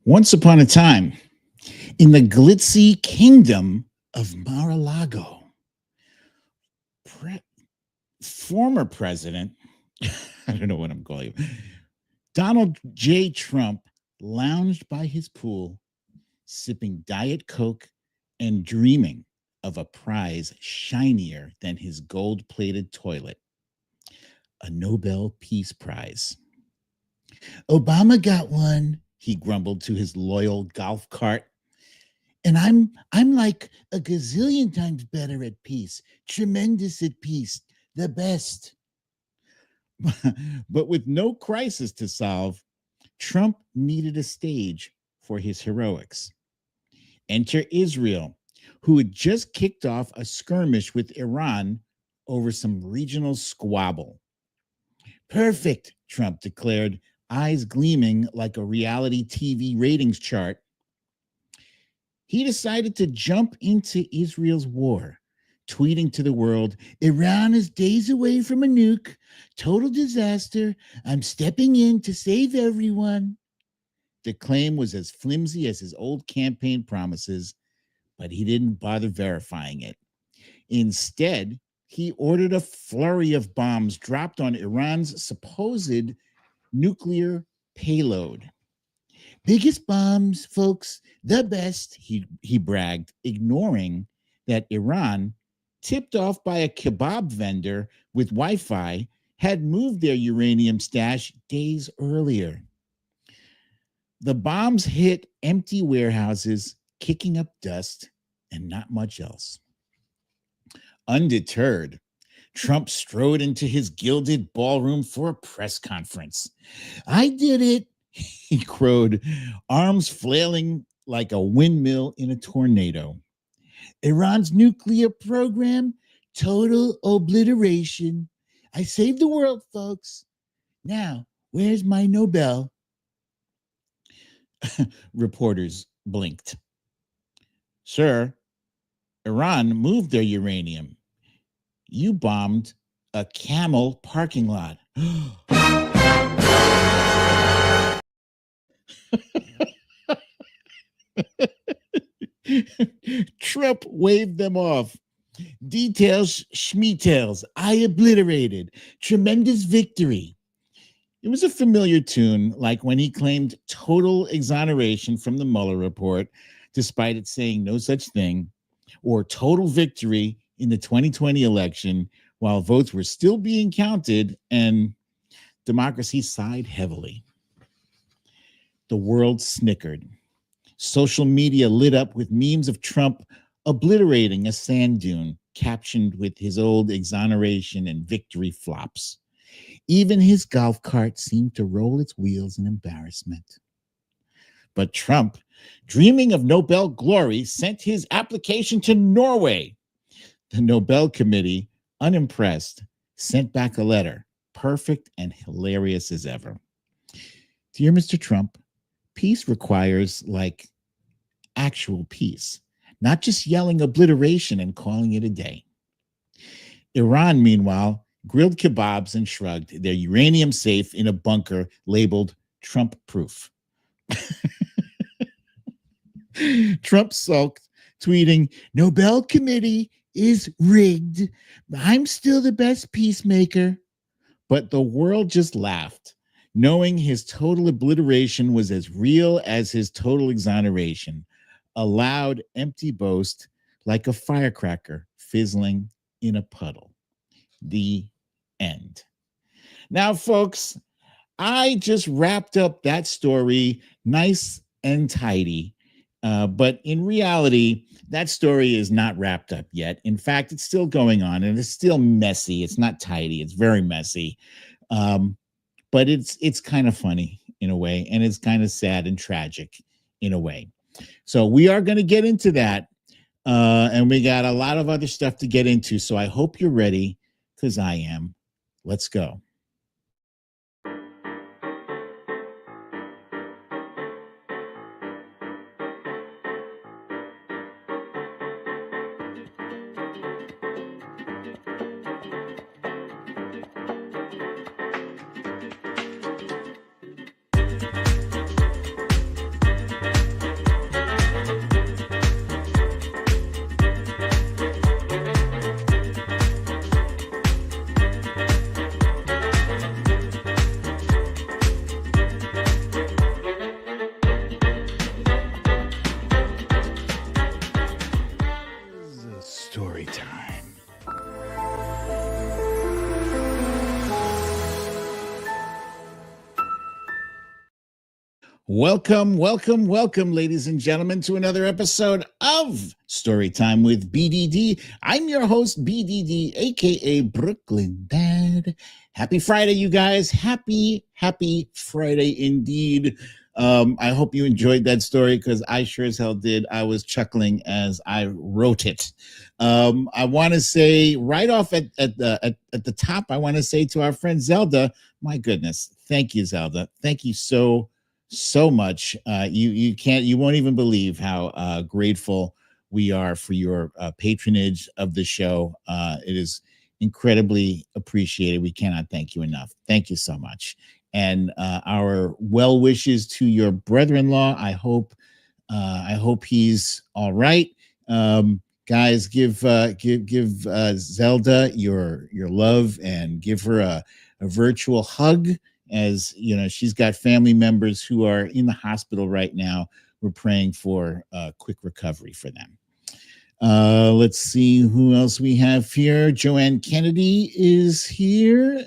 Once upon a time, in the glitzy kingdom of Mar-a-Lago, pre- former president, I don't know what I'm calling him, Donald J. Trump lounged by his pool, sipping Diet Coke and dreaming of a prize shinier than his gold plated toilet, a Nobel Peace Prize. Obama got one, he grumbled to his loyal golf cart. And I'm like a gazillion times better at peace, tremendous at peace, the best. But with no crisis to solve, Trump needed a stage for his heroics. Enter Israel, who had just kicked off a skirmish with Iran over some regional squabble. Perfect, Trump declared, eyes gleaming like a reality TV ratings chart. He decided to jump into Israel's war, tweeting to the world, Iran is days away from a nuke, total disaster. I'm stepping in to save everyone. The claim was as flimsy as his old campaign promises, but he didn't bother verifying it. Instead, he ordered a flurry of bombs dropped on Iran's supposed nuclear payload. Biggest bombs, folks, the best, he bragged, ignoring that Iran, tipped off by a kebab vendor with Wi-Fi, had moved their uranium stash days earlier. The bombs hit empty warehouses, kicking up dust, and not much else. Undeterred, Trump strode into his gilded ballroom for a press conference. I did it, he crowed, arms flailing like a windmill in a tornado. Iran's nuclear program, total obliteration. I saved the world, folks. Now, where's my Nobel? Reporters blinked. Sir, Iran moved their uranium. You bombed a camel parking lot. Trump waved them off. Details, schmeetails. I obliterated. Tremendous victory. It was a familiar tune, like when he claimed total exoneration from the Mueller report, despite it saying no such thing, or total victory in the 2020 election while votes were still being counted and democracy sighed heavily. The world snickered. Social media lit up with memes of Trump obliterating a sand dune, captioned with his old exoneration and victory flops. Even his golf cart seemed to roll its wheels in embarrassment. But Trump, dreaming of Nobel glory, sent his application to Norway. The Nobel Committee, unimpressed, sent back a letter, perfect and hilarious as ever. Dear Mr. Trump, peace requires like actual peace, not just yelling obliteration and calling it a day. Iran, meanwhile, grilled kebabs and shrugged, their uranium safe in a bunker labeled Trump proof. Trump sulked, tweeting, Nobel Committee is rigged. I'm still the best peacemaker. But the world just laughed, knowing his total obliteration was as real as his total exoneration, a loud, empty boast like a firecracker fizzling in a puddle. The end. Now, folks, I just wrapped up that story nice and tidy. But in reality, that story is not wrapped up yet. In fact, it's still going on and it's still messy. It's not tidy. It's very messy. But it's kind of funny in a way, and it's kind of sad and tragic in a way. So we are going to get into that. And we got a lot of other stuff to get into. So I hope you're ready, because I am. Let's go. Welcome, welcome, welcome, ladies and gentlemen, to another episode of Storytime with BDD. I'm your host, BDD, aka Brooklyn Dad. Happy Friday, you guys. Happy Friday indeed. I hope you enjoyed that story because I sure as hell did. I was chuckling as I wrote it. I want to say right off at the top, I want to say to our friend Zelda, my goodness, thank you, Zelda. Thank you so much. You won't even believe how grateful we are for your patronage of the show. It is incredibly appreciated. We cannot thank you enough. Thank you so much. And our well wishes to your brother-in-law. I hope he's all right. Guys, give Zelda your love and give her a virtual hug. As you know, she's got family members who are in the hospital right now. We're praying for quick recovery for them. Let's see who else we have here. Joanne Kennedy is here.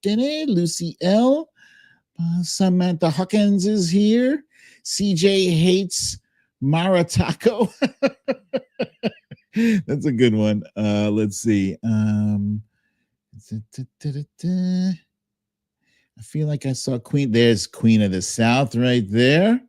Lucy L. Samantha Hawkins is here. CJ hates Maratako. That's a good one. Let's see. I feel like I saw Queen. There's Queen of the South right there.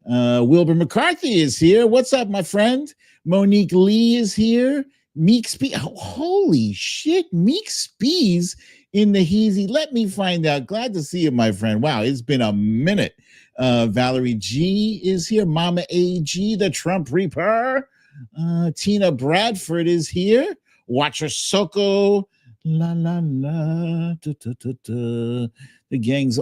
Wilbur McCarthy is here. What's up, my friend? Monique Lee is here. Meek Spees. Oh, holy shit. Meek Spees in the Heezy. Let me find out. Glad to see you, my friend. Wow, it's been a minute. Valerie G is here. Mama AG, the Trump Reaper. Tina Bradford is here. Watcher Soko. La la la. The gang's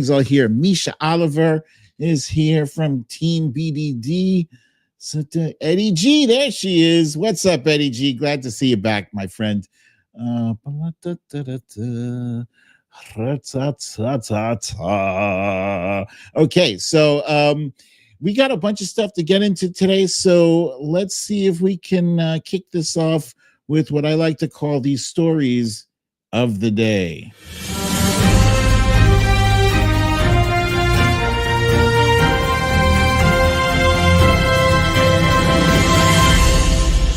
all here. Misha Oliver is here from Team BDD. So Eddie G, there she is. What's up, Eddie G? Glad to see you back, my friend. Okay, so we got a bunch of stuff to get into today. So let's see if we can kick this off with what I like to call these stories of the day.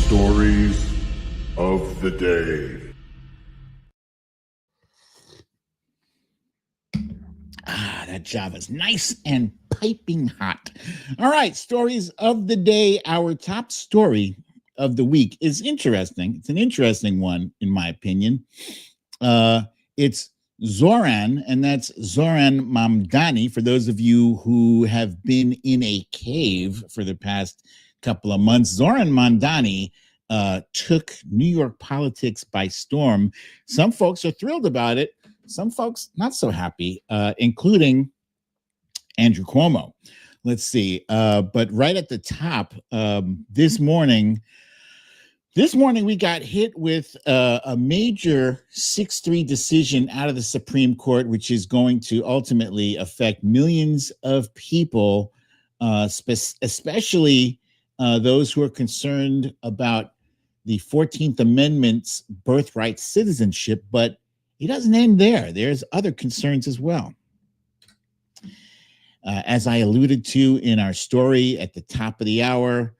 Stories of the day. That Java's nice and piping hot. All right, stories of the day. Our top story of the week is interesting. It's an interesting one, in my opinion. It's Zohran, and that's Zohran Mamdani. For those of you who have been in a cave for the past couple of months, Zohran Mamdani took New York politics by storm. Some folks are thrilled about it. Some folks not so happy, including Andrew Cuomo. Let's see. But right at the top, this morning we got hit with a major 6-3 decision out of the Supreme Court, which is going to ultimately affect millions of people, especially those who are concerned about the 14th Amendment's birthright citizenship. But it doesn't end there. There's other concerns as well. As I alluded to in our story at the top of the hour,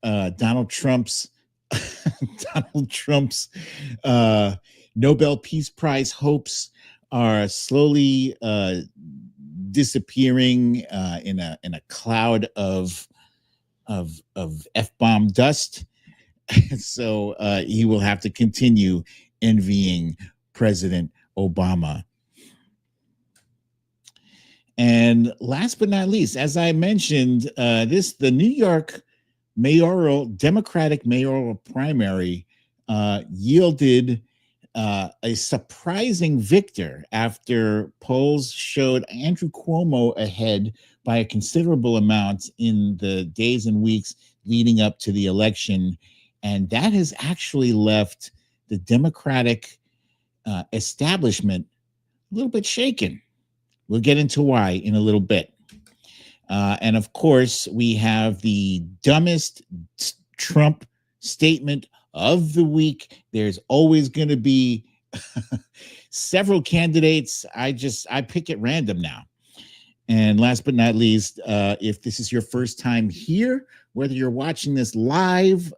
Donald Trump's Nobel Peace Prize hopes are slowly disappearing in a cloud of F-bomb dust. So he will have to continue envying President Obama. And last but not least, as I mentioned, the New York Democratic mayoral primary yielded a surprising victor after polls showed Andrew Cuomo ahead by a considerable amount in the days and weeks leading up to the election. And that has actually left the Democratic establishment a little bit shaken. We'll get into why in a little bit. And of course, we have the dumbest Trump statement of the week. There's always going to be Several candidates. I pick at random now. And last but not least, if this is your first time here, whether you're watching this live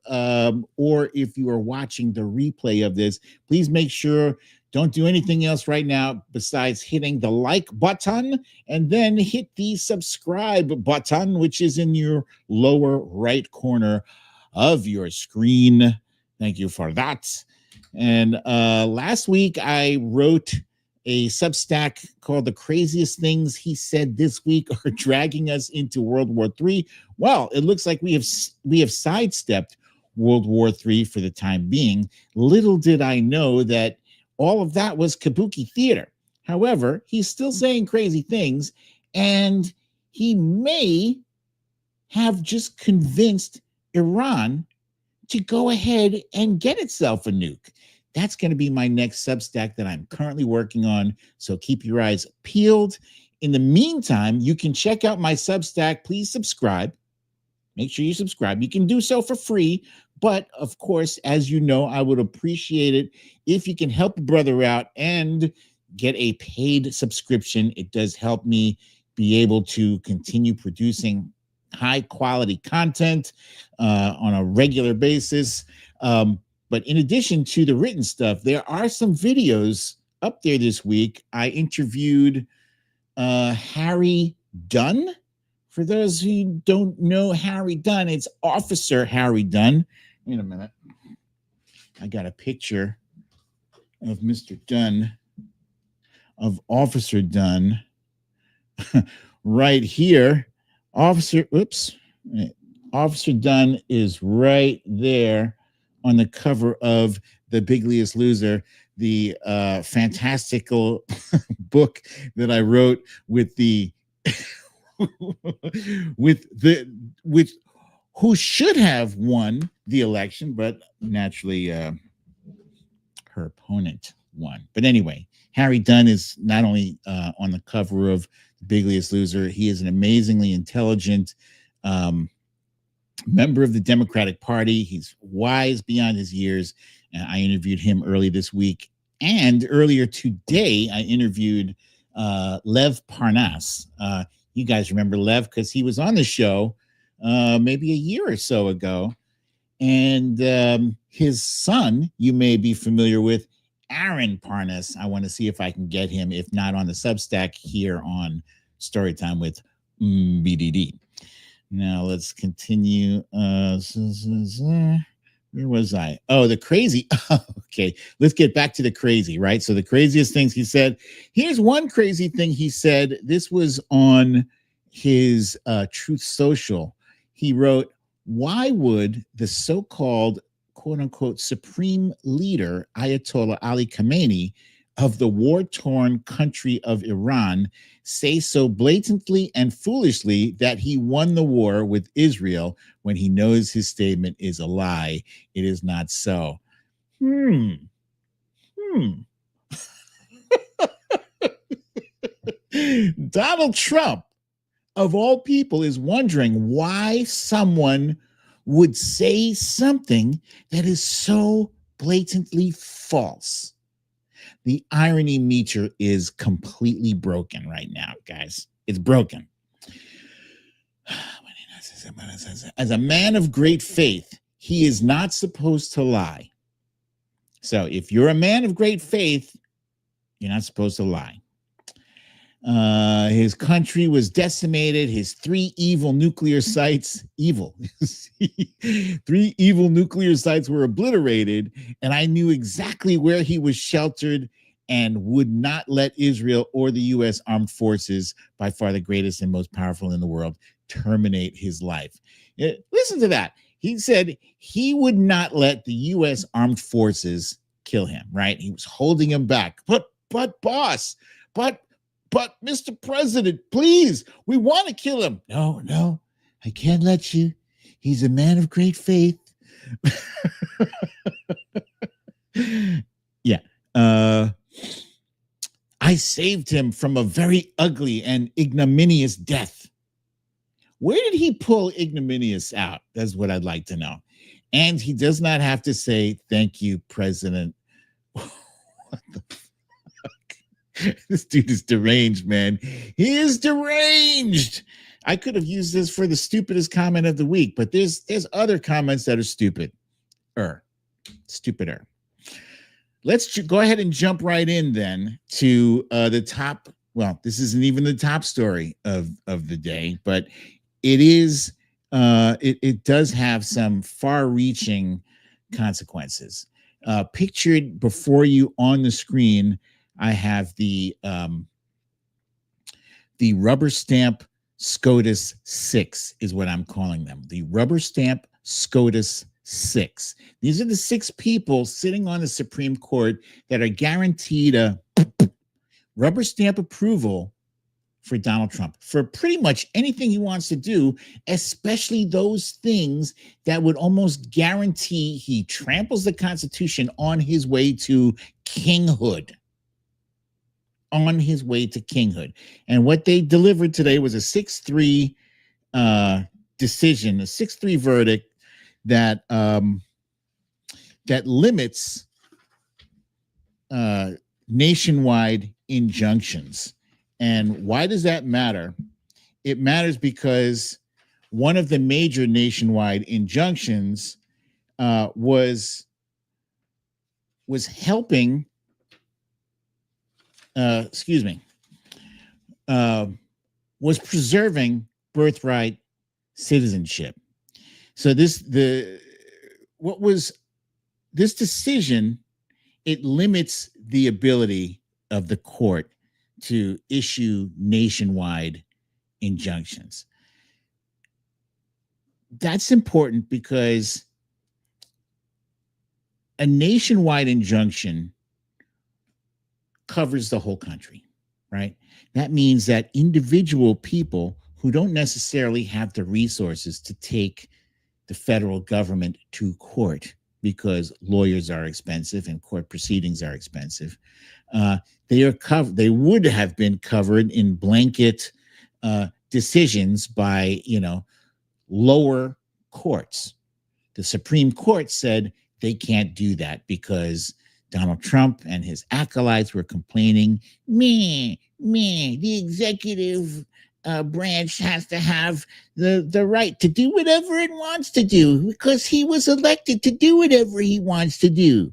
or if you are watching the replay of this, please make sure don't do anything else right now besides hitting the like button and then hit the subscribe button, which is in your lower right corner of your screen. Thank you for that. And last week I wrote a Substack called The Craziest Things He Said This Week Are Dragging Us into World War III. Well, it looks like we have sidestepped World War III for the time being. Little did I know that all of that was kabuki theater. However, he's still saying crazy things, and he may have just convinced Iran to go ahead and get itself a nuke. That's going to be my next Substack that I'm currently working on. So keep your eyes peeled. In the meantime, you can check out my Substack. Please subscribe. Make sure you subscribe. You can do so for free. But of course, as you know, I would appreciate it if you can help a brother out and get a paid subscription. It does help me be able to continue producing high quality content on a regular basis. But in addition to the written stuff, there are some videos up there this week. I interviewed Harry Dunn. For those who don't know Harry Dunn, it's Officer Harry Dunn. Wait a minute. I got a picture of Mr. Dunn, of Officer Dunn, right here. Officer Dunn is right there on the cover of The Bigliest Loser, the fantastical book that I wrote with the who should have won the election, but naturally her opponent won. But anyway, Harry Dunn is not only on the cover of The Bigliest Loser, he is an amazingly intelligent member of the Democratic Party. He's wise beyond his years. I interviewed him early this week. And earlier today, I interviewed Lev Parnas. You guys remember Lev because he was on the show maybe a year or so ago. And his son, you may be familiar with, Aaron Parnas. I want to see if I can get him, if not on the Substack, here on Storytime with BDD. Now let's continue. Where was I? Oh, the crazy. Okay, let's get back to the crazy, right? So the craziest things he said. Here's one crazy thing he said. This was on his Truth Social. He wrote, why would the so-called quote unquote supreme leader, Ayatollah Ali Khamenei, of the war-torn country of Iran say so blatantly and foolishly that he won the war with Israel when he knows his statement is a lie? It is not so. Donald Trump, of all people, is wondering why someone would say something that is so blatantly false. The irony meter is completely broken right now, guys. It's broken. As a man of great faith, he is not supposed to lie. So if you're a man of great faith, you're not supposed to lie. His country was decimated. His 3 evil nuclear sites, 3 evil nuclear sites were obliterated, and I knew exactly where he was sheltered and would not let Israel or the U.S. armed forces, by far the greatest and most powerful in the world, terminate his life. Listen to that. He said he would not let the U.S. armed forces kill him, right? He was holding him back. But boss, but Mr. President, please, we want to kill him. No, I can't let you. He's a man of great faith. Yeah. I saved him from a very ugly and ignominious death. Where did he pull ignominious out? That's what I'd like to know. And he does not have to say, thank you, President. This dude is deranged, man. He is deranged. I could have used this for the stupidest comment of the week, but there's other comments that are stupider. Let's go ahead and jump right in then to the top. Well, this isn't even the top story of the day, but it is. It does have some far-reaching consequences. Pictured before you on the screen, I have the rubber stamp SCOTUS 6 is what I'm calling them. The rubber stamp SCOTUS 6. These are the 6 people sitting on the Supreme Court that are guaranteed a rubber stamp approval for Donald Trump for pretty much anything he wants to do, especially those things that would almost guarantee he tramples the Constitution on his way to kinghood. On his way to kinghood. And what they delivered today was a 6-3 decision, a 6-3 verdict that that limits nationwide injunctions. And why does that matter? It matters because one of the major nationwide injunctions was helping was preserving birthright citizenship. So this decision, it limits the ability of the court to issue nationwide injunctions. That's important because a nationwide injunction covers the whole country, right? That means that individual people who don't necessarily have the resources to take the federal government to court because lawyers are expensive and court proceedings are expensive, they would have been covered in blanket decisions by lower courts. The Supreme Court said they can't do that because Donald Trump and his acolytes were complaining, the executive branch has to have the right to do whatever it wants to do because he was elected to do whatever he wants to do.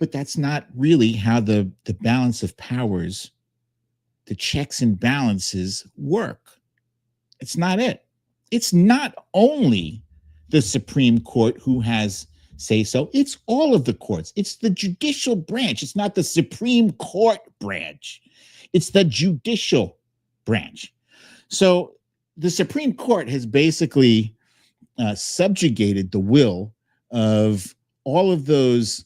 But that's not really how the balance of powers, the checks and balances work. It's not it. It's not only the Supreme Court who has say so. It's all of the courts. It's the judicial branch. It's not the Supreme Court branch. It's the judicial branch. So the Supreme Court has basically subjugated the will of all of those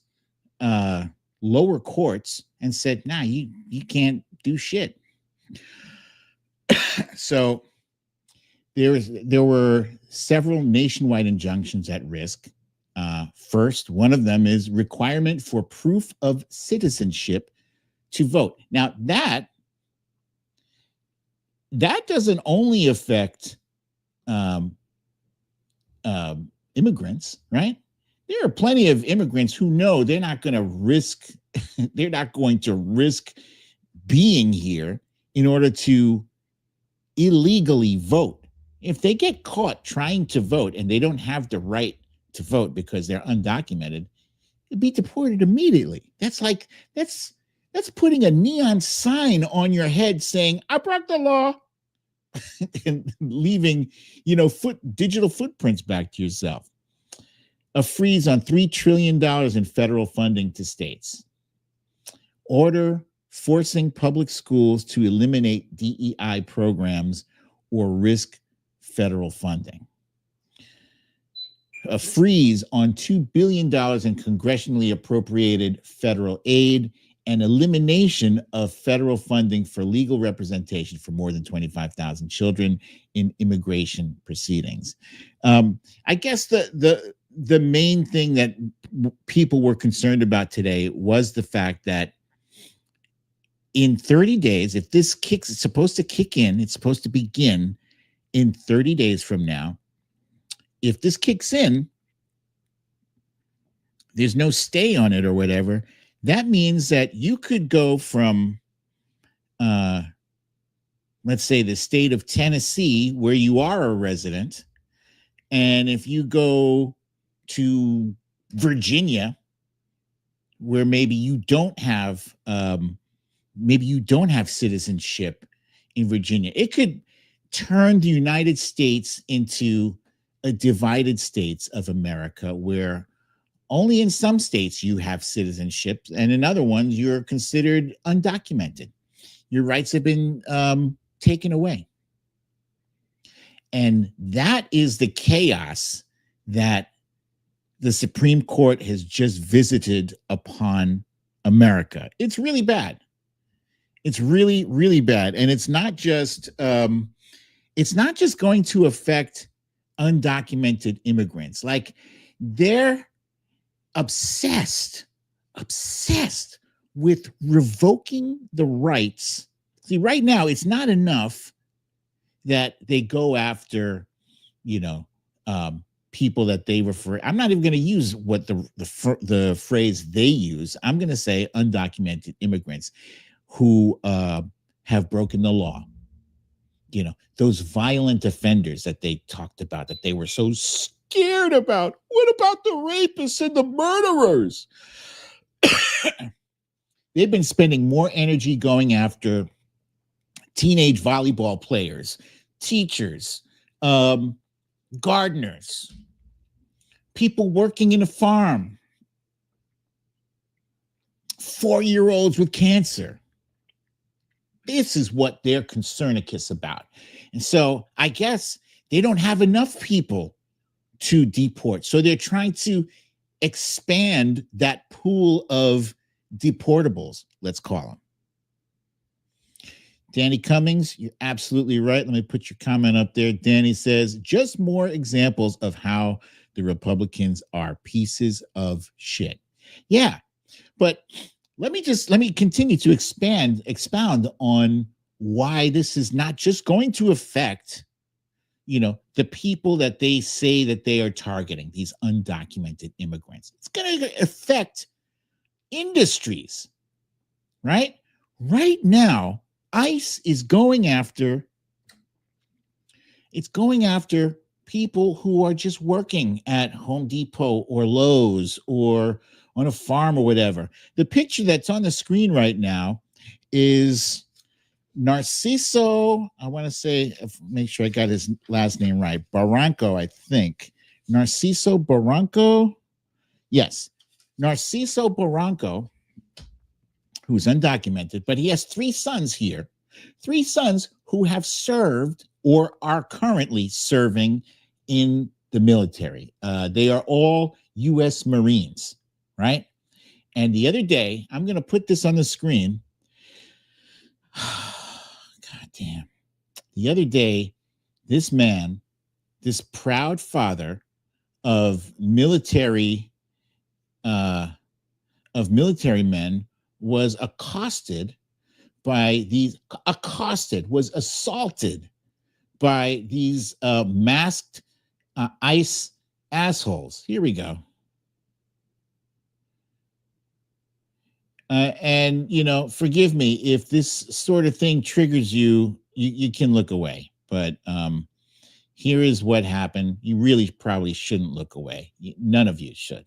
lower courts and said, nah, you can't do shit. So there were several nationwide injunctions at risk. First, one of them is requirement for proof of citizenship to vote. Now, that doesn't only affect immigrants, right? There are plenty of immigrants who know they're not going to risk being here in order to illegally vote. If they get caught trying to vote and they don't have the right to vote because they're undocumented, they'd be deported immediately. That's putting a neon sign on your head saying, I broke the law, and leaving, digital footprints back to yourself. A freeze on $3 trillion in federal funding to states. Order forcing public schools to eliminate DEI programs or risk federal funding. A freeze on $2 billion in congressionally appropriated federal aid and elimination of federal funding for legal representation for more than 25,000 children in immigration proceedings. I guess the main thing that people were concerned about today was the fact that in 30 days, if this it's supposed to kick in, it's supposed to begin in 30 days from now. If this kicks in, there's no stay on it or whatever, that means that you could go from, let's say, the state of Tennessee, where you are a resident, and if you go to Virginia, where maybe you don't have citizenship in Virginia, it could turn the United States into a divided states of America, where only in some states you have citizenship, and in other ones you're considered undocumented. Your rights have been taken away. And that is the chaos that the Supreme Court has just visited upon America. It's really bad. It's really, really bad. And it's not just going to affect undocumented immigrants. Like, they're obsessed with revoking the rights. See, right now, it's not enough that they go after, people that they refer. I'm not even going to use what the phrase they use. I'm going to say undocumented immigrants who have broken the law. Those violent offenders that they talked about, that they were so scared about. What about the rapists and the murderers? They've been spending more energy going after teenage volleyball players, teachers, gardeners, people working in a farm, 4-year-olds with cancer. This is what they're concernicus about. And so I guess they don't have enough people to deport. So they're trying to expand that pool of deportables, let's call them. Danny Cummings, you're absolutely right. Let me put your comment up there. Danny says, just more examples of how the Republicans are pieces of shit. Yeah, but let me continue to expound on why this is not just going to affect, the people that they say that they are targeting, these undocumented immigrants. It's going to affect industries, right? Right now, ICE is going after people who are just working at Home Depot or Lowe's or on a farm or whatever. The picture that's on the screen right now is Narciso, I want to say, make sure I got his last name right, Barranco, I think. Narciso Barranco. Yes, Narciso Barranco, who's undocumented, but he has 3 sons here, 3 sons who have served or are currently serving in the military. They are all U.S. Marines, right? And the other day, I'm going to put this on the screen. God damn. The other day, this man, this proud father of military men, was assaulted by these masked ICE assholes. Here we go. And, forgive me if this sort of thing triggers you, you can look away. But here is what happened. You really probably shouldn't look away. None of you should.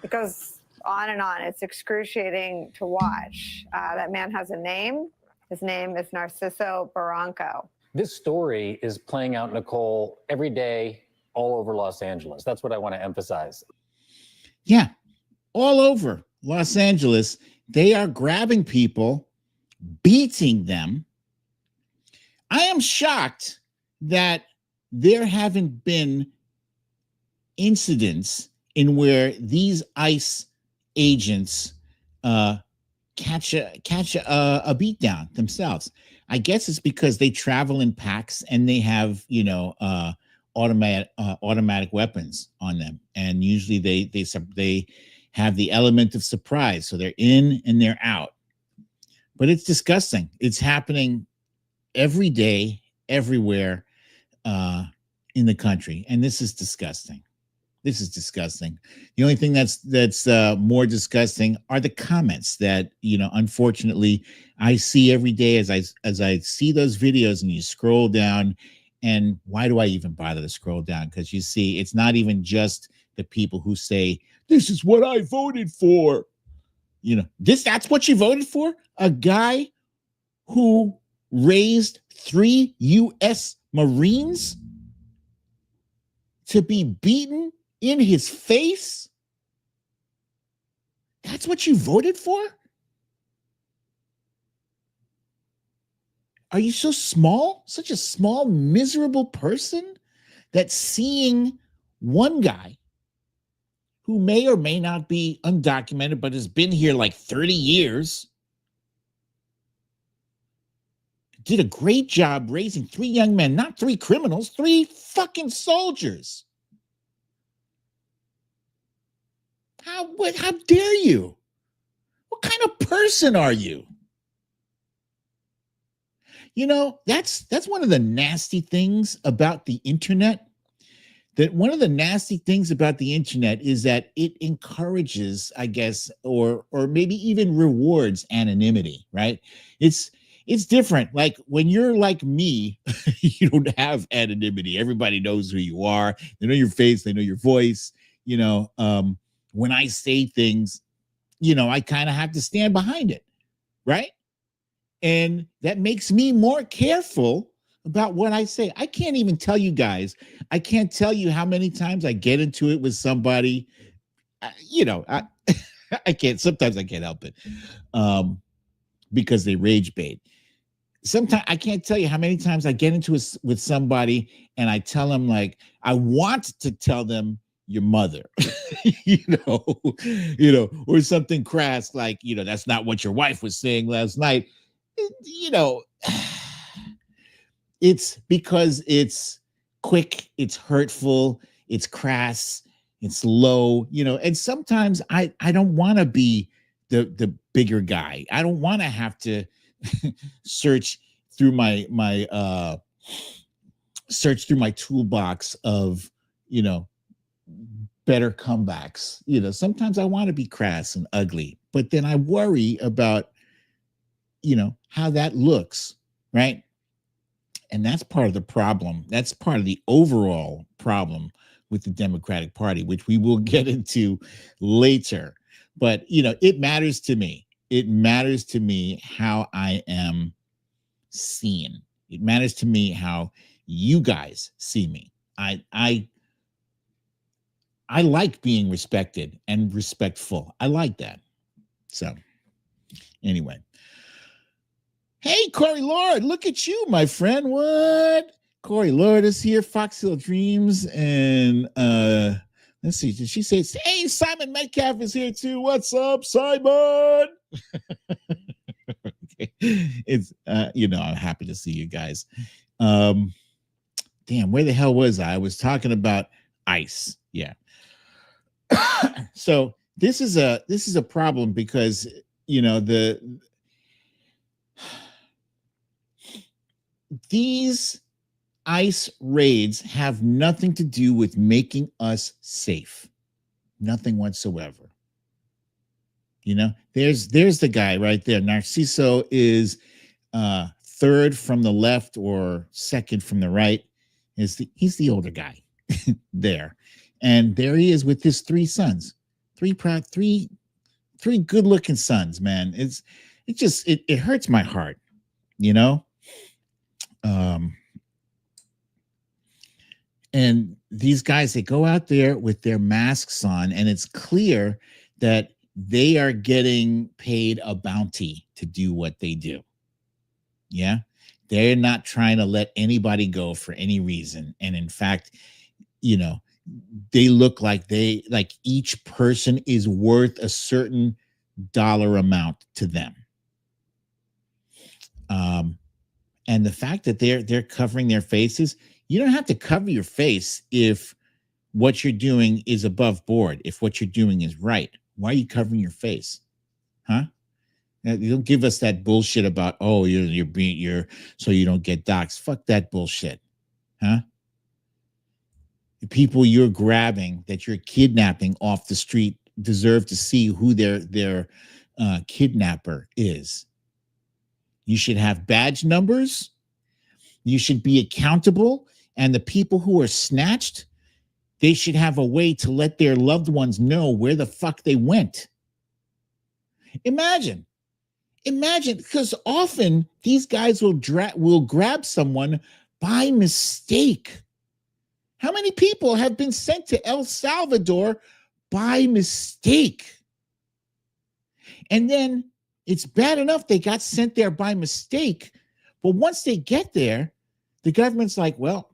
It goes on and on. It's excruciating to watch. That man has a name. His name is Narciso Barranco. This story is playing out, Nicole, every day all over Los Angeles. That's what I want to emphasize. Yeah, all over Los Angeles. They are grabbing people, beating them. I am shocked that there haven't been incidents in where these ICE agents catch a beat down themselves. I guess it's because they travel in packs and they have, automatic weapons on them, and usually they have the element of surprise, so they're in and they're out. But it's disgusting. It's happening every day, everywhere in the country, and this is disgusting. This is disgusting. The only thing that's more disgusting are the comments that, you know, unfortunately I see every day as I see those videos, and you scroll down. And why do I even bother to scroll down? Because you see, it's not even just the people who say, this is what I voted for. You know, that's what you voted for? A guy who raised 3 U.S. Marines to be beaten in his face? That's what you voted for? Are you so small? Such a small, miserable person that seeing one guy who may or may not be undocumented, but has been here like 30 years, did a great job raising 3 young men, not 3 criminals, 3 fucking soldiers. How dare you? What kind of person are you? You know, that's one of the nasty things about the internet. That one of the nasty things about the internet is that it encourages, I guess, or maybe even rewards anonymity, right? It's different. Like when you're like me, you don't have anonymity. Everybody knows who you are. They know your face. They know your voice. You know, when I say things, you know, I kind of have to stand behind it, right? And that makes me more careful about what I say. I can't even tell you guys. I can't tell you how many times I get into it with somebody. You know, I can't. Sometimes I can't help it because they rage bait. Sometimes I can't tell you how many times I get into it with somebody and I tell them, like, I want to tell them your mother, you know, or something crass like, you know, that's not what your wife was saying last night. You know, it's because it's quick, it's hurtful, it's crass, it's low, you know, and sometimes I don't want to be the bigger guy. I don't want to have to search through my toolbox of, you know, better comebacks. You know, sometimes I want to be crass and ugly, but then I worry about, you know, how that looks, right? And that's part of the problem. That's part of the overall problem with the Democratic Party, which we will get into later. But, you know, it matters to me. It matters to me how I am seen. It matters to me how you guys see me. I like being respected and respectful. I like that. So anyway. Hey, Corey Lord, look at you, my friend. What? Corey Lord is here, Fox Hill Dreams. And let's see, did she say, hey, Simon Metcalf is here too. What's up, Simon? Okay. It's you know, I'm happy to see you guys. Damn, where the hell was I? I was talking about ICE. Yeah. So this is a problem because, you know, these ICE raids have nothing to do with making us safe. Nothing whatsoever. You know, there's the guy right there. Narciso is third from the left or second from the right. He's the older guy there. And there he is with his 3 sons. Three good-looking sons, man. It hurts my heart, you know? And these guys, they go out there with their masks on, and it's clear that they are getting paid a bounty to do what they do. Yeah. They're not trying to let anybody go for any reason. And in fact, you know, they look like each person is worth a certain dollar amount to them. And the fact that they're covering their faces, you don't have to cover your face if what you're doing is above board, if what you're doing is right. Why are you covering your face? Huh? You don't give us that bullshit about, oh, you're so you don't get doxxed. Fuck that bullshit, huh? The people you're grabbing, that you're kidnapping off the street, deserve to see who their kidnapper is. You should have badge numbers. You should be accountable, and the people who are snatched, they should have a way to let their loved ones know where the fuck they went. Imagine, because often these guys will grab someone by mistake. How many people have been sent to El Salvador by mistake? And then it's bad enough they got sent there by mistake, but once they get there, the government's like, well,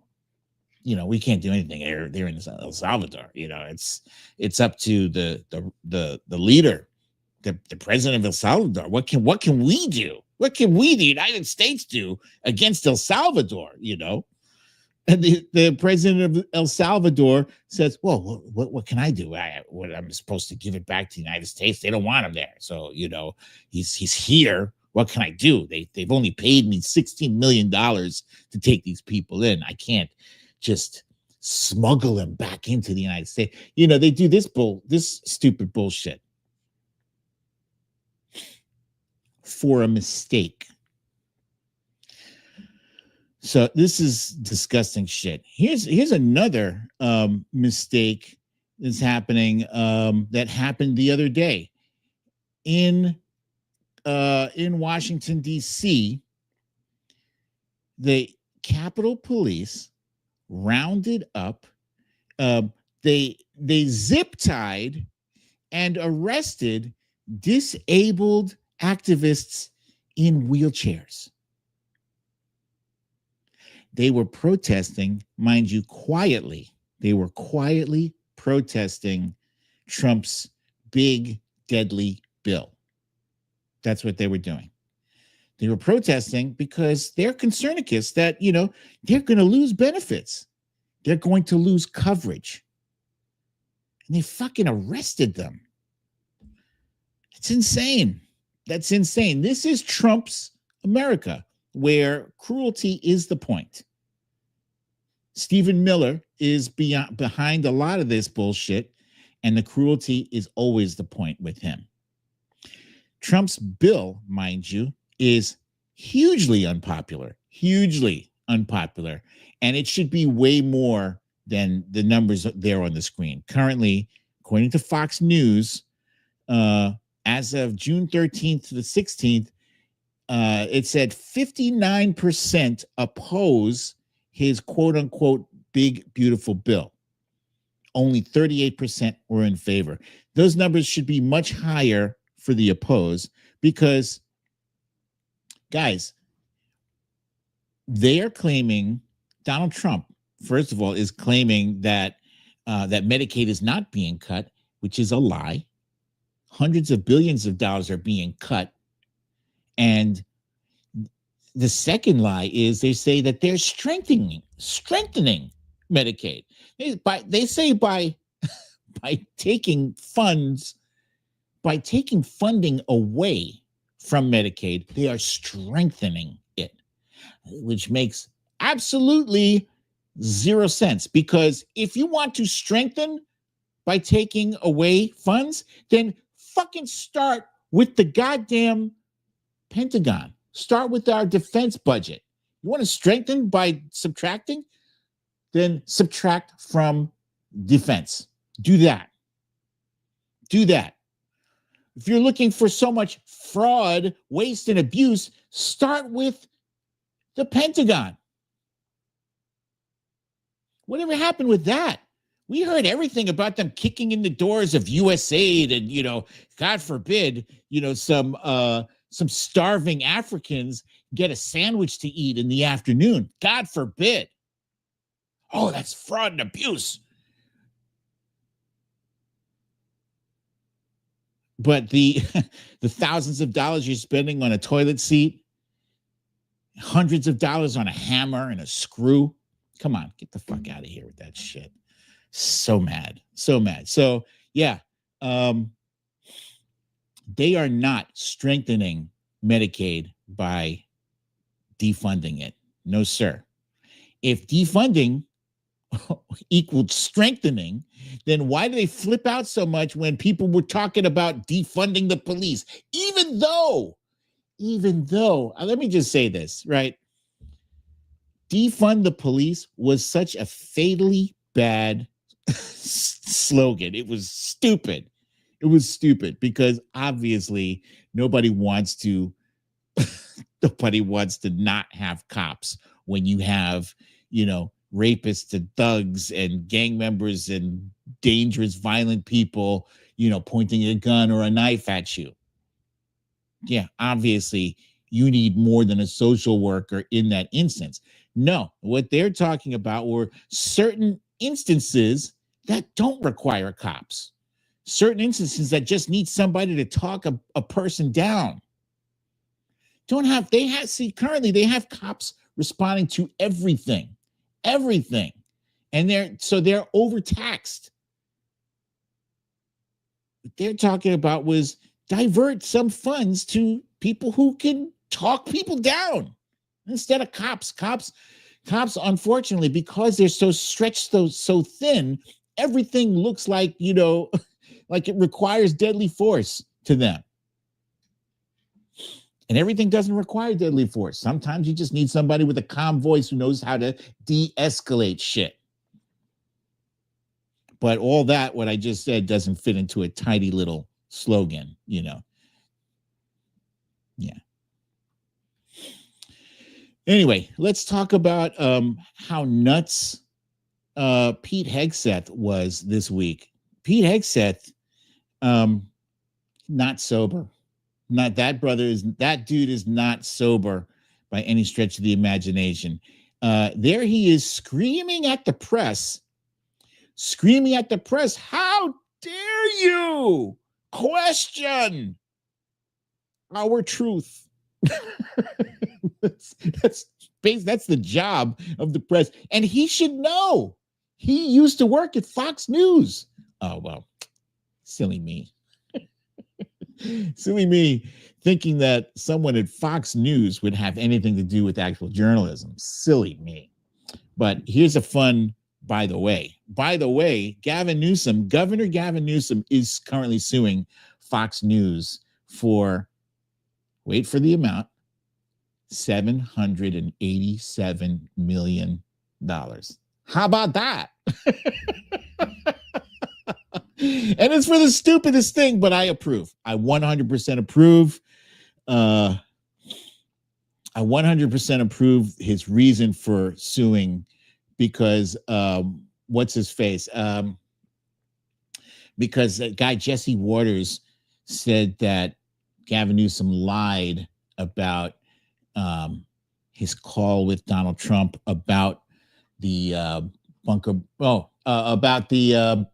we can't do anything. They're in El Salvador. It's up to the leader, the president of El Salvador. What can we do? What can we, the United States, do against El Salvador? And the president of El Salvador says, well, what can I do? I'm supposed to give it back to the United States. They don't want him there. So, he's here. What can I do? They've only paid me $16 million to take these people in. I can't just smuggle them back into the United States. They do this stupid bullshit for a mistake. So this is disgusting shit. Here's another mistake that's happening, that happened the other day in Washington, D.C. The Capitol Police rounded up, they zip tied and arrested disabled activists in wheelchairs. They were protesting, mind you, quietly. They were quietly protesting Trump's big, deadly bill. That's what they were doing. They were protesting because they're concernicus that, they're going to lose benefits. They're going to lose coverage. And they fucking arrested them. It's insane. That's insane. This is Trump's America, where cruelty is the point. Stephen Miller is behind a lot of this bullshit, and the cruelty is always the point with him. Trump's bill, mind you, is hugely unpopular, and it should be way more than the numbers there on the screen. Currently, according to Fox News, as of June 13th to the 16th, it said 59% oppose his quote unquote big, beautiful bill. Only 38% were in favor. Those numbers should be much higher for the oppose, because, guys, they are claiming, Donald Trump, first of all, is claiming that that Medicaid is not being cut, which is a lie. Hundreds of billions of dollars are being cut. And the second lie is they say that they're strengthening Medicaid. They say by taking funding away from Medicaid, they are strengthening it, which makes absolutely zero sense. Because if you want to strengthen by taking away funds, then fucking start with the goddamn Pentagon. Start with our defense budget. You want to strengthen by subtracting? Then subtract from defense. Do that. If you're looking for so much fraud, waste, and abuse, start with the Pentagon. Whatever happened with that? We heard everything about them kicking in the doors of USAID and, God forbid, some starving Africans get a sandwich to eat in the afternoon. God forbid. Oh, that's fraud and abuse. But the thousands of dollars you're spending on a toilet seat, hundreds of dollars on a hammer and a screw. Come on, get the fuck out of here with that shit. So mad. So, yeah. They are not strengthening Medicaid by defunding it. No, sir. If defunding equaled strengthening, then why do they flip out so much when people were talking about defunding the police? Even though, let me just say this, right? Defund the police was such a fatally bad slogan. It was stupid. It was stupid because obviously nobody wants to not have cops when you have, rapists and thugs and gang members and dangerous, violent people, pointing a gun or a knife at you. Yeah, obviously you need more than a social worker in that instance. No, what they're talking about were certain instances that don't require cops, certain instances that just need somebody to talk a person down. Currently they have cops responding to everything. And they're overtaxed. What they're talking about was divert some funds to people who can talk people down instead of cops. Cops, unfortunately, because they're so stretched, so thin, everything looks like, like it requires deadly force to them. And everything doesn't require deadly force. Sometimes you just need somebody with a calm voice who knows how to de-escalate shit. But all that, what I just said, doesn't fit into a tidy little slogan, Yeah. Anyway, let's talk about how nuts Pete Hegseth was this week. Pete Hegseth, not sober. That dude is not sober by any stretch of the imagination. There he is screaming at the press. How dare you question our truth? That's the job of the press. And he should know. He used to work at Fox News. Oh, well, silly me. Silly me thinking that someone at Fox News would have anything to do with actual journalism. Silly me. But here's a fun by the way. Governor Gavin Newsom is currently suing Fox News for, wait for the amount, $787 million. How about that? And it's for the stupidest thing, but I approve. I 100% approve. I 100% approve his reason for suing because what's his face? Because that guy Jesse Waters said that Gavin Newsom lied about his call with Donald Trump about the about the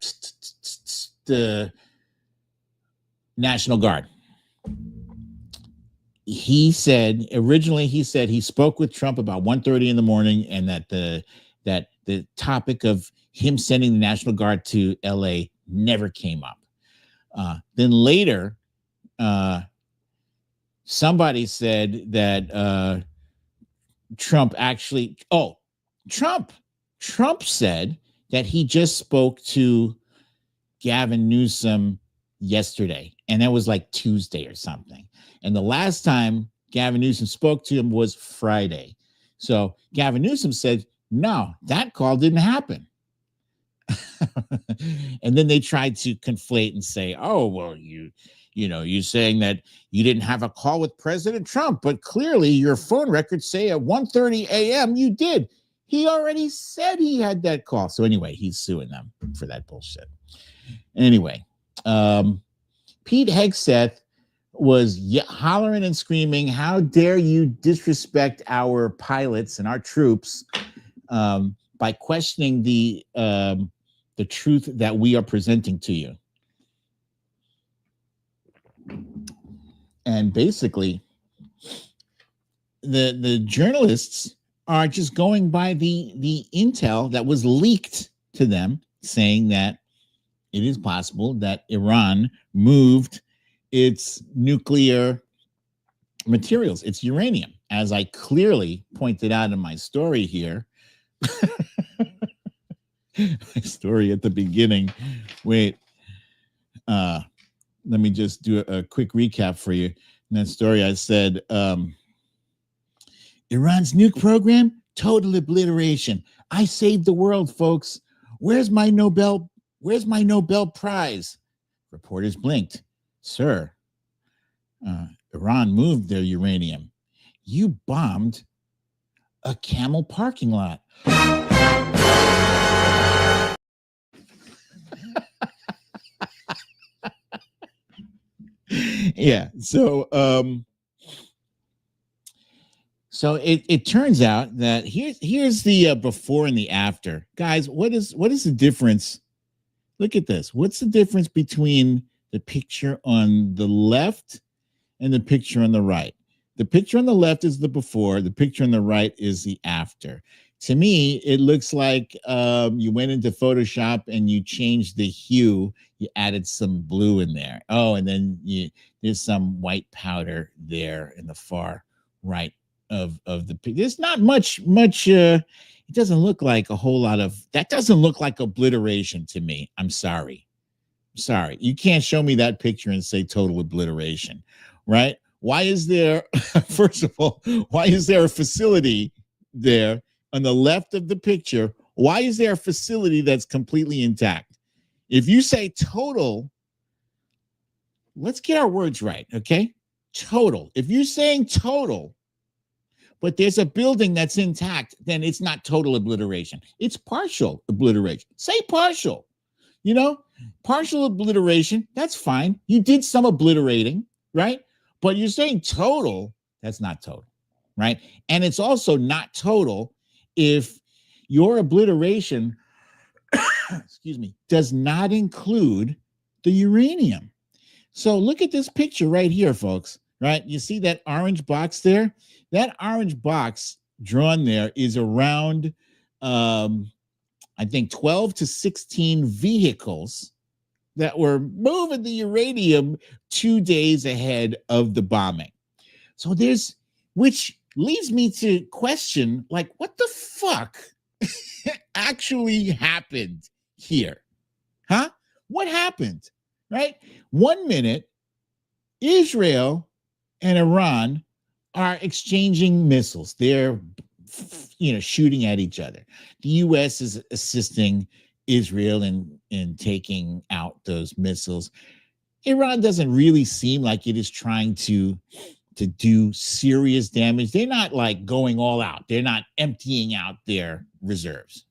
National Guard. Originally he said he spoke with Trump about 1:30 in the morning, and that the topic of him sending the National Guard to LA never came up. Then later, somebody said that Trump said that he just spoke to Gavin Newsom yesterday, and that was like Tuesday or something. And the last time Gavin Newsom spoke to him was Friday. So Gavin Newsom said, no, that call didn't happen. And then they tried to conflate and say, oh, well, you're saying that you didn't have a call with President Trump, but clearly your phone records say at 1:30 a.m. you did. He already said he had that call. So anyway, he's suing them for that bullshit. Anyway, Pete Hegseth was hollering and screaming, how dare you disrespect our pilots and our troops by questioning the truth that we are presenting to you. And basically, the journalists are just going by the intel that was leaked to them, saying that it is possible that Iran moved its nuclear materials, it's uranium, as I clearly pointed out in my story here. My story at the beginning. Wait, let me just do a quick recap for you. In that story, I said, Iran's nuke program, total obliteration. I saved the world, folks. Where's my Nobel Prize? Reporters blinked. Sir, Iran moved their uranium. You bombed a Camel parking lot. Yeah. So it turns out that here's the before and the after. Guys, what is the difference? Look at this. What's the difference between the picture on the left and the picture on the right? The picture on the left is the before, the picture on the right is the after. To me, it looks like you went into Photoshop and you changed the hue. You added some blue in there. Oh, and then there's some white powder there in the far right of the picture. There's not much. It doesn't look like a whole lot of that. Doesn't look like obliteration to me. I'm sorry. You can't show me that picture and say total obliteration, right? Why is there, first of all, why is there a facility there on the left of the picture? Why is there a facility that's completely intact? If you say total, let's get our words right, okay? Total. If you're saying total, but there's a building that's intact, then it's not total obliteration. It's partial obliteration. Say partial. Partial obliteration, that's fine. You did some obliterating, right? But you're saying total, that's not total, right? And it's also not total if your obliteration, excuse me, does not include the uranium. So look at this picture right here, folks, right? You see that orange box there? That orange box drawn there is around, I think, 12 to 16 vehicles that were moving the uranium 2 days ahead of the bombing. So which leads me to question, like, what the fuck actually happened here? Huh? What happened? Right? 1 minute, Israel and Iran are exchanging missiles. They're, shooting at each other. The U.S. is assisting Israel in taking out those missiles. Iran doesn't really seem like it is trying to do serious damage. They're not like going all out. They're not emptying out their reserves.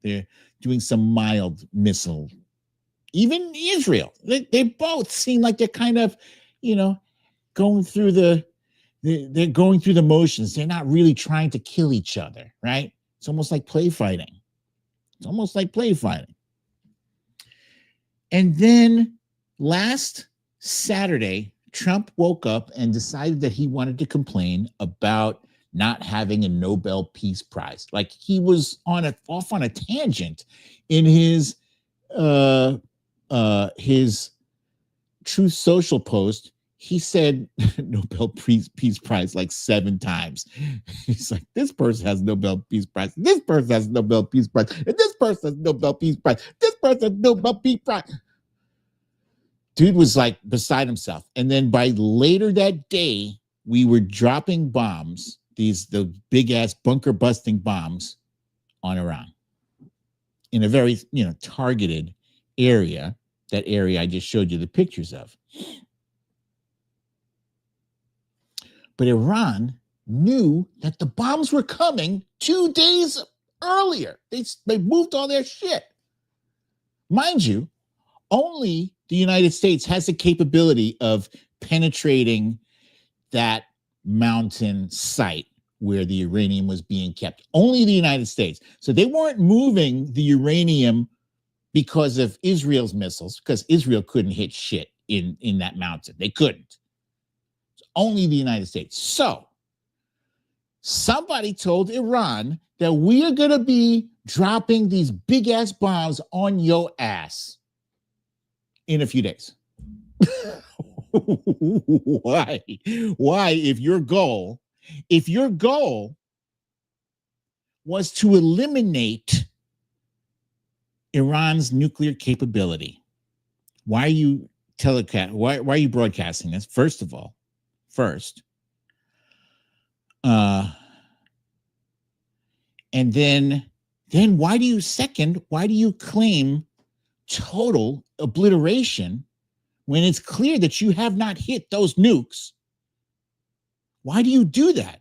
They're doing some mild missile. Even Israel, they both seem like they're kind of, going through they're going through the motions. They're not really trying to kill each other, right? It's almost like play fighting. And then last Saturday, Trump woke up and decided that he wanted to complain about not having a Nobel Peace Prize. Like he was off on a tangent in his Truth Social post. He said Nobel Peace Prize like 7 times. He's like, this person has Nobel Peace Prize. This person has Nobel Peace Prize. And this person has Nobel Peace Prize. This person has Nobel Peace Prize. Dude was like beside himself. And then by later that day, we were dropping bombs, the big ass bunker busting bombs on Iran in a very, targeted area. That area I just showed you the pictures of. But Iran knew that the bombs were coming 2 days earlier. They moved all their shit. Mind you, only the United States has the capability of penetrating that mountain site where the uranium was being kept. Only the United States. So they weren't moving the uranium because of Israel's missiles, because Israel couldn't hit shit in that mountain. They couldn't. Only the United States. So somebody told Iran that we are going to be dropping these big ass bombs on your ass in a few days. Why? Why, if your goal was to eliminate Iran's nuclear capability, why are you why are you broadcasting this? First of all, and then why do you claim total obliteration when it's clear that you have not hit those nukes? Why do you do that?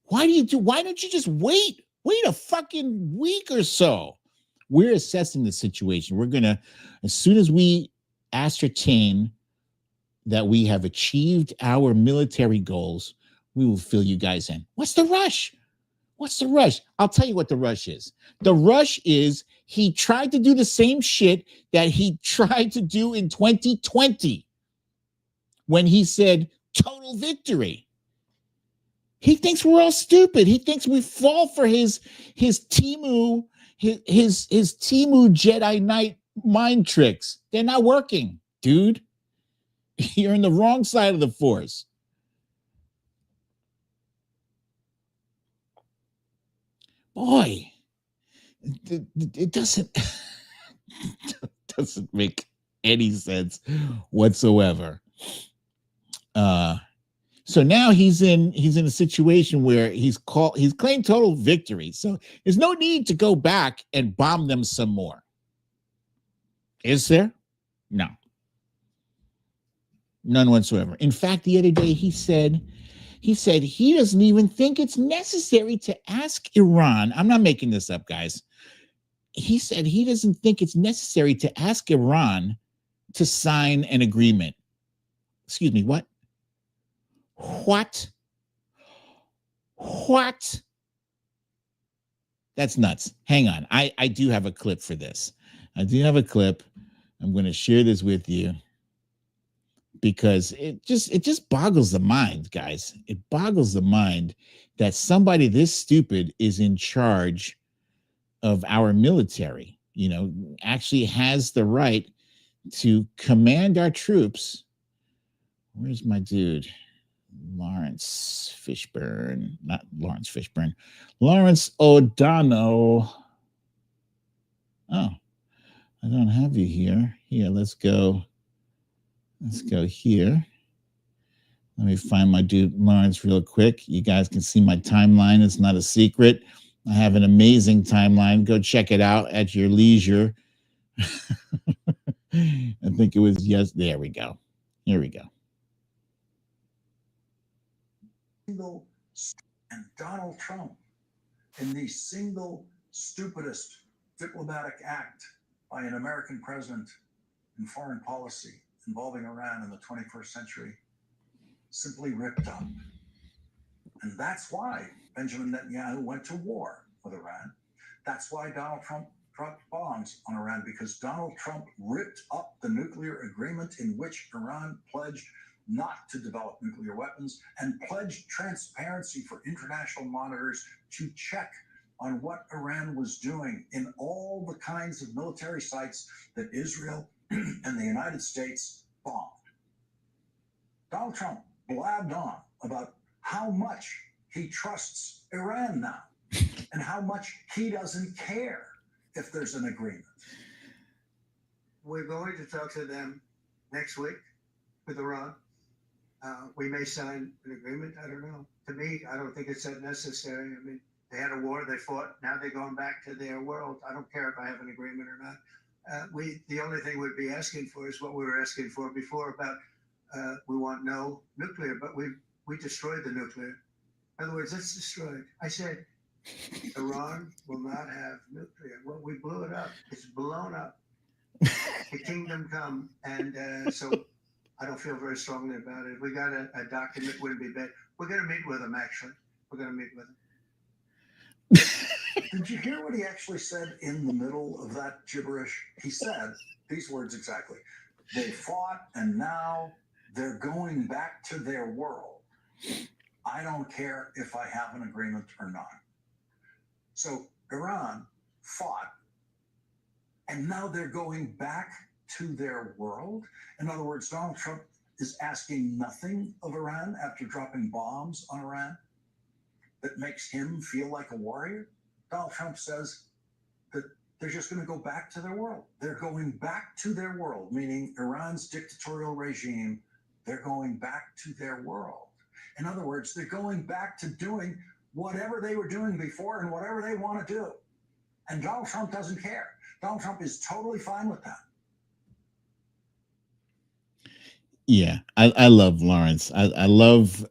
Why don't you just wait a fucking week or so? We're assessing the situation. We're gonna, as soon as we ascertain that we have achieved our military goals, we will fill you guys in. What's the rush? I'll tell you what the rush is. The rush is he tried to do the same shit that he tried to do in 2020 when he said total victory. He thinks we're all stupid. He thinks we fall for his Temu Jedi Knight mind tricks. They're not working, dude. You're in the wrong side of the force. Boy, it doesn't make any sense whatsoever. So now he's in a situation where he's claimed total victory. So there's no need to go back and bomb them some more. Is there? No. None whatsoever. In fact, the other day he said he doesn't even think it's necessary to ask Iran. I'm not making this up, guys. He said he doesn't think it's necessary to ask Iran to sign an agreement. Excuse me, what? What? That's nuts. Hang on. I do have a clip for this. I'm going to share this with you because it just boggles the mind, guys. It boggles the mind that somebody this stupid is in charge of our military, actually has the right to command our troops. Where's my dude? Lawrence O'Donnell. Oh, I don't have you here. Here, let's go here. Let me find my dude Lawrence real quick. You guys can see my timeline. It's not a secret. I have an amazing timeline. Go check it out at your leisure. I think it was there we go. Here we go. And Donald Trump in the single stupidest diplomatic act by an American president in foreign policy involving Iran in the 21st century simply ripped up. And that's why Benjamin Netanyahu went to war with Iran. That's why Donald Trump dropped bombs on Iran, because Donald Trump ripped up the nuclear agreement in which Iran pledged not to develop nuclear weapons and pledged transparency for international monitors to check on what Iran was doing in all the kinds of military sites that Israel and the United States bombed. Donald Trump blabbed on about how much he trusts Iran now and how much he doesn't care if there's an agreement. We're going to talk to them next week with Iran. We may sign an agreement. I don't know. To me, I don't think it's that necessary. I mean, they had a war, they fought. Now they're going back to their world. I don't care if I have an agreement or not. The only thing we'd be asking for is what we were asking for before about we want no nuclear, but we destroyed the nuclear. In other words, it's destroyed. I said Iran will not have nuclear. Well, we blew it up. It's blown up. The kingdom come, and so. I don't feel very strongly about it. We got a document, wouldn't be bad. We're going to meet with him, actually. We're going to meet with him. Did you hear what he actually said in the middle of that gibberish? He said these words exactly. They fought, and now they're going back to their world. I don't care if I have an agreement or not. So Iran fought, and now they're going back to their world. In other words, Donald Trump is asking nothing of Iran after dropping bombs on Iran that makes him feel like a warrior. Donald Trump says that they're just going to go back to their world. They're going back to their world, meaning Iran's dictatorial regime. They're going back to their world. In other words, they're going back to doing whatever they were doing before and whatever they want to do. And Donald Trump doesn't care. Donald Trump is totally fine with that. Yeah, I love Lawrence. I love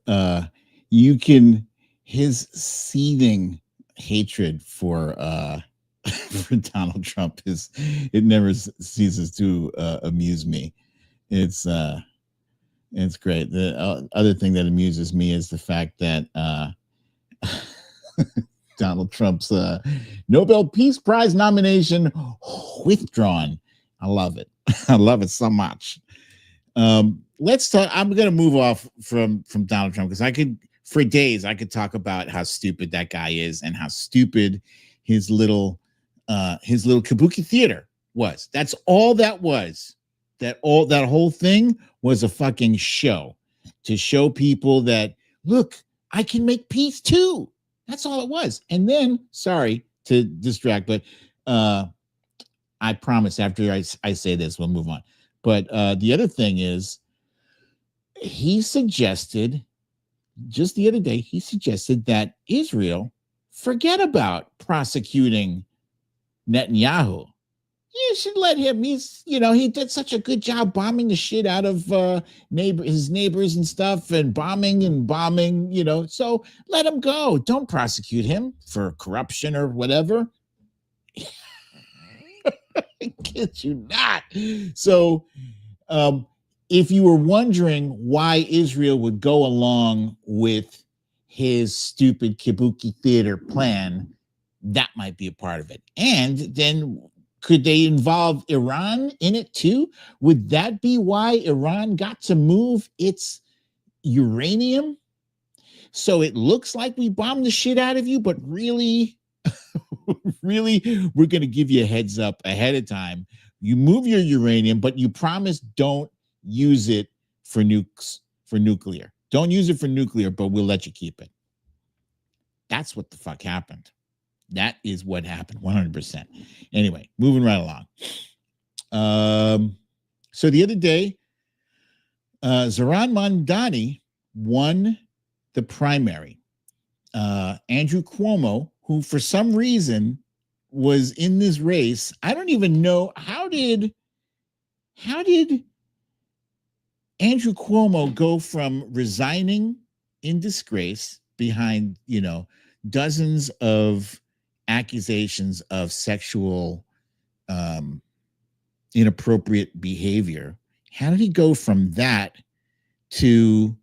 his seething hatred for for Donald Trump it never ceases to amuse me. It's great. The other thing that amuses me is the fact that Donald Trump's Nobel Peace Prize nomination withdrawn. I love it. I love it so much. Let's talk. I'm going to move off from Donald Trump because for days I could talk about how stupid that guy is and how stupid his little kabuki theater was. That's all that was. That whole thing was a fucking show to show people that, look, I can make peace too. That's all it was. And then, sorry to distract, but I promise after I say this, we'll move on. But the other thing is, he suggested, just the other day, that Israel forget about prosecuting Netanyahu. You should let him. He did such a good job bombing the shit out of his neighbors and stuff, and bombing. So let him go. Don't prosecute him for corruption or whatever. I kid you not. So, if you were wondering why Israel would go along with his stupid kabuki theater plan, that might be a part of it. And then could they involve Iran in it too? Would that be why Iran got to move its uranium? So it looks like we bombed the shit out of you, but really, really, we're going to give you a heads up ahead of time. You move your uranium, but you promise don't use it for nuclear. Don't use it for nuclear, but we'll let you keep it. That's what the fuck happened. That is what happened, 100%. Anyway, moving right along. So the other day, Zohran Mamdani won the primary. Andrew Cuomo, who for some reason was in this race, I don't even know how did Andrew Cuomo go from resigning in disgrace behind, dozens of accusations of sexual inappropriate behavior? How did he go from that to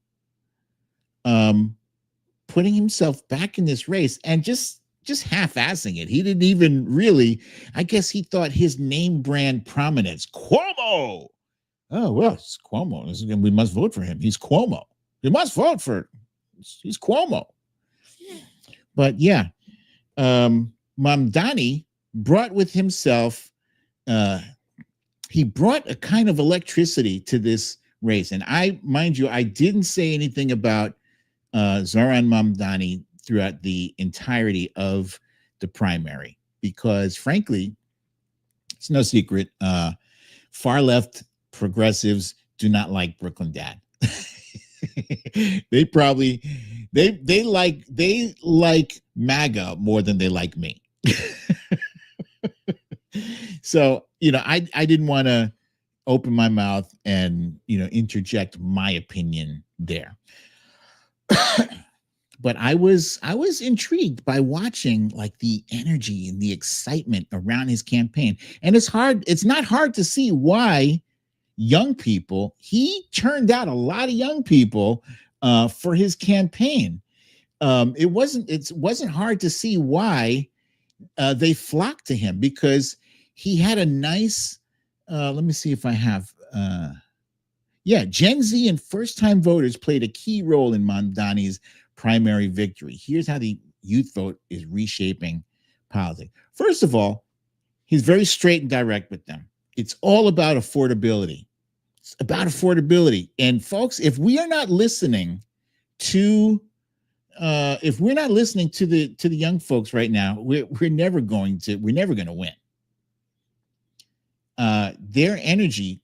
putting himself back in this race and just half-assing it? He didn't even really, I guess he thought his name brand prominence, Cuomo. Oh, well, it's Cuomo. We must vote for him. He's Cuomo. We must vote for, he's Cuomo. But yeah, Mamdani brought with himself, he brought a kind of electricity to this race. And mind you, I didn't say anything about Zohran Mamdani throughout the entirety of the primary because, frankly, it's no secret, far left progressives do not like Brooklyn Dad. They like MAGA more than they like me. So, I didn't want to open my mouth and, interject my opinion there. But I was intrigued by watching like the energy and the excitement around his campaign. And it's not hard to see why he turned out a lot of young people for his campaign. It wasn't hard to see why they flocked to him because he had a nice, let me see if I have, Gen Z and first-time voters played a key role in Mamdani's primary victory. Here's how the youth vote is reshaping politics. First of all, he's very straight and direct with them. It's all about affordability. It's about affordability. And folks, if we are not listening to the young folks right now, we're never going to win. Their energy,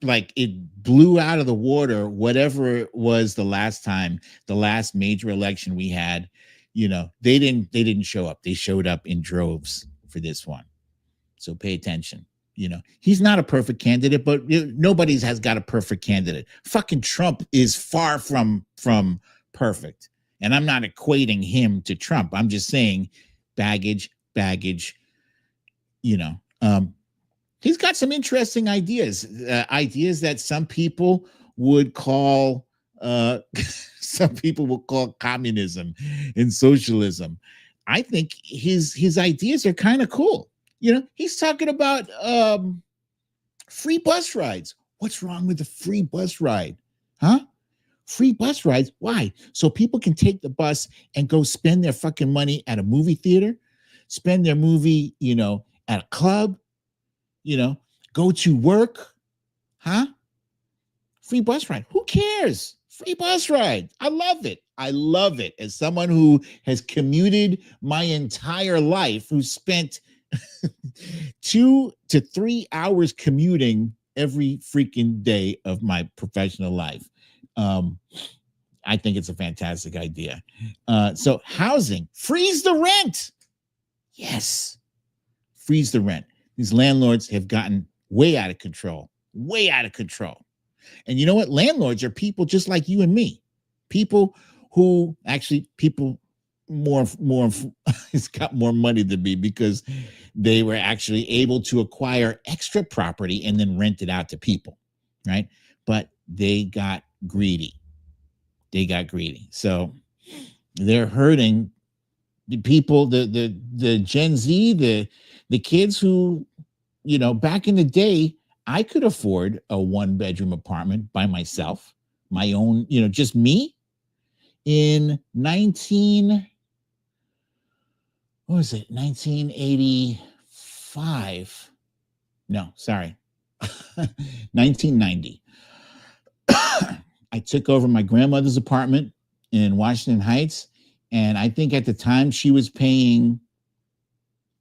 like it blew out of the water, whatever was the last major election we had. They didn't show up. They showed up in droves for this one. So pay attention. He's not a perfect candidate, but nobody's has got a perfect candidate. Fucking Trump is far from perfect. And I'm not equating him to Trump. I'm just saying baggage. He's got some interesting ideas that some people would call communism and socialism. I think his ideas are kind of cool. He's talking about free bus rides. What's wrong with the free bus ride? Huh? Free bus rides? Why? So people can take the bus and go spend their fucking money at a movie theater, spend their movie, at a club, go to work. Huh? Free bus ride. Who cares? Free bus ride. I love it. As someone who has commuted my entire life, who spent 2 to 3 hours commuting every freaking day of my professional life. I think it's a fantastic idea. So housing, freeze the rent. Yes. Freeze the rent. These landlords have gotten way out of control. And you know what? Landlords are people just like you and me. People more it's got more money than me, because they were actually able to acquire extra property and then rent it out to people, right? But they got greedy. So they're hurting the people, the Gen Z, the kids who, back in the day, I could afford a 1-bedroom apartment by myself, my own, just me. In 1985? No, sorry. 1990. I took over my grandmother's apartment in Washington Heights, and I think at the time she was paying,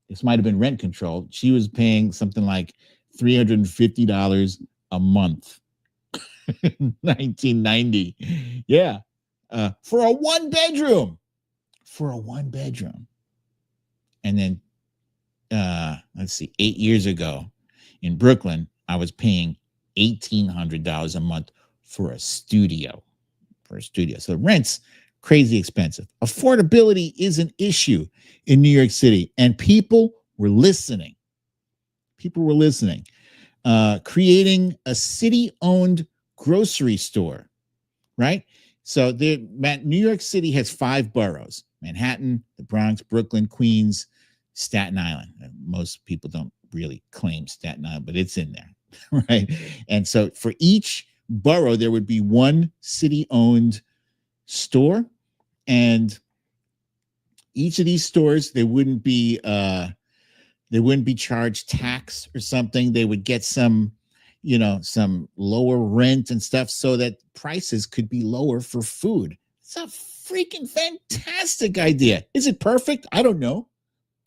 this might have been rent control, she was paying something like $350 a month. 1990. Yeah. For a one bedroom. And then let's see, 8 years ago in Brooklyn, I was paying $1,800 a month for a studio. So rent's crazy expensive. Affordability is an issue in New York City, and people were listening. Creating a city-owned grocery store, right? So New York City has 5 boroughs: Manhattan, the Bronx, Brooklyn, Queens, Staten Island. Most people don't really claim Staten Island, but it's in there, right? And so for each borough, there would be one city-owned store, and each of these stores, they wouldn't be charged tax or something. They would get some lower rent and stuff so that prices could be lower for food. It's a freaking fantastic idea. Is it perfect? I don't know.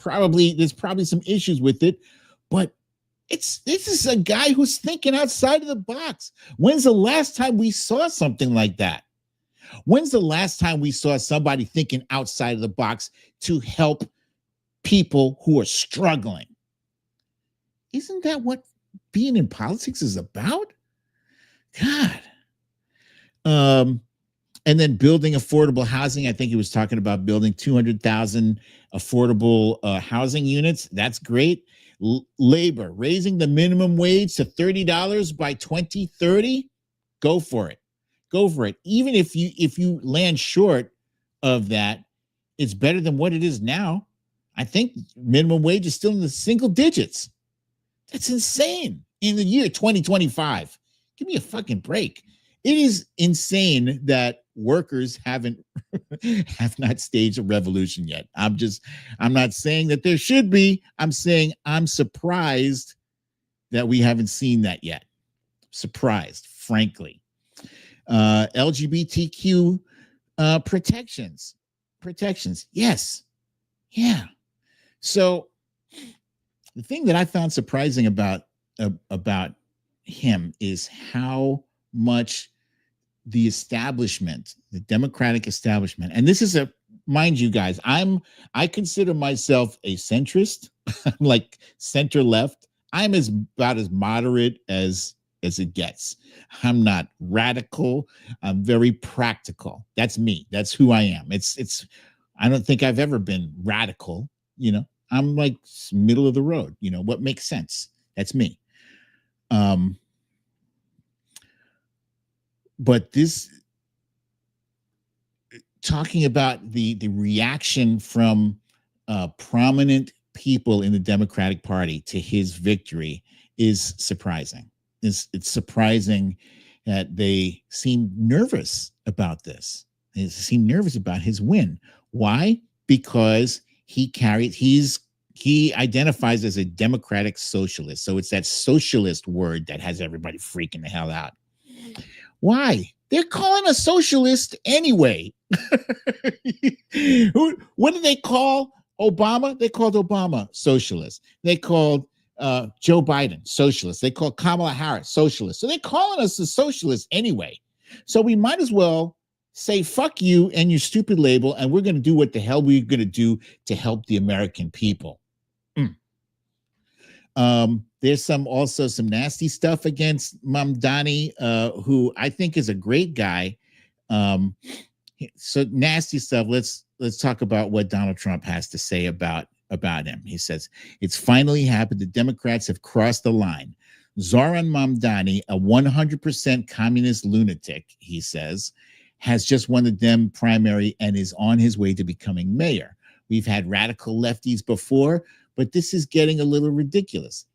There's probably some issues with it, but this is a guy who's thinking outside of the box. When's the last time we saw something like that? When's the last time we saw somebody thinking outside of the box to help people who are struggling? Isn't that what being in politics is about? God. And then building affordable housing. I think he was talking about building 200,000 affordable housing units. That's great. Labor, raising the minimum wage to $30 by 2030. Go for it. Even if you land short of that, it's better than what it is now. I think minimum wage is still in the single digits. That's insane in the year 2025. Give me a fucking break. It is insane that workers have not staged a revolution yet. I'm not saying that there should be. I'm saying I'm surprised that we haven't seen that yet. surprised, frankly. LGBTQ protections. Yes. Yeah. So the thing that I found surprising about him is how much the establishment, the Democratic establishment, and this is mind you guys, I consider myself a centrist. I'm like center left. I'm about as moderate as it gets. I'm not radical. I'm very practical. That's me. That's who I am. It's I don't think I've ever been radical, I'm like middle of the road, what makes sense. That's me. But this, talking about the reaction from prominent people in the Democratic Party to his victory is surprising. It's surprising that they seem nervous about this. They seem nervous about his win. Why? Because he identifies as a democratic socialist. So it's that socialist word that has everybody freaking the hell out. Why? They're calling a socialist anyway. What did they call Obama? They called Obama socialist. They called Joe Biden socialist. They called Kamala Harris socialist. So they're calling us a socialist anyway. So we might as well say fuck you and your stupid label, and we're going to do what the hell we're going to do to help the American people. There's also some nasty stuff against Mamdani, who I think is a great guy. So nasty stuff. Let's talk about what Donald Trump has to say about him. He says, it's finally happened. The Democrats have crossed the line. Zohran Mamdani, a 100% communist lunatic, he says, has just won the Dem primary and is on his way to becoming mayor. We've had radical lefties before, but this is getting a little ridiculous.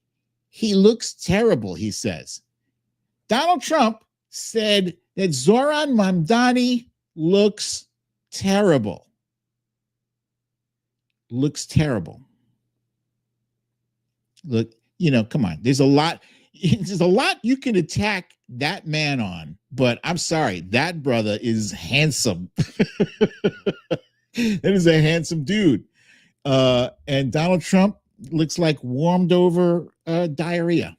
He looks terrible, he says. Donald Trump said that Zohran Mamdani looks terrible. Looks terrible. Look, come on. There's a lot you can attack that man on, but I'm sorry, that brother is handsome. That is a handsome dude. And Donald Trump looks like warmed over diarrhea.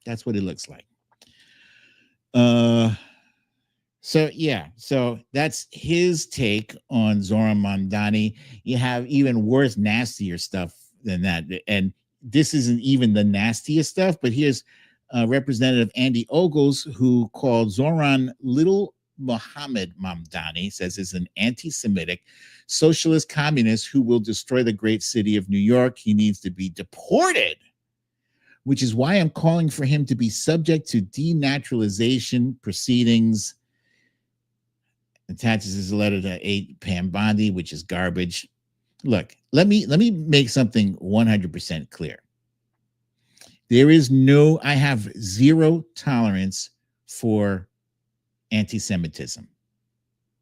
That's what it looks like. So that's his take on Zohran Mamdani. You have even worse, nastier stuff than that. And this isn't even the nastiest stuff, but here's Representative Andy Ogles, who called Zohran Little Muhammad Mamdani, says is an anti-Semitic socialist communist who will destroy the great city of New York. He needs to be deported, which is why I'm calling for him to be subject to denaturalization proceedings. Attaches his letter to Pam Bondi, which is garbage. Look, let me make something 100% clear. I have zero tolerance for anti-Semitism,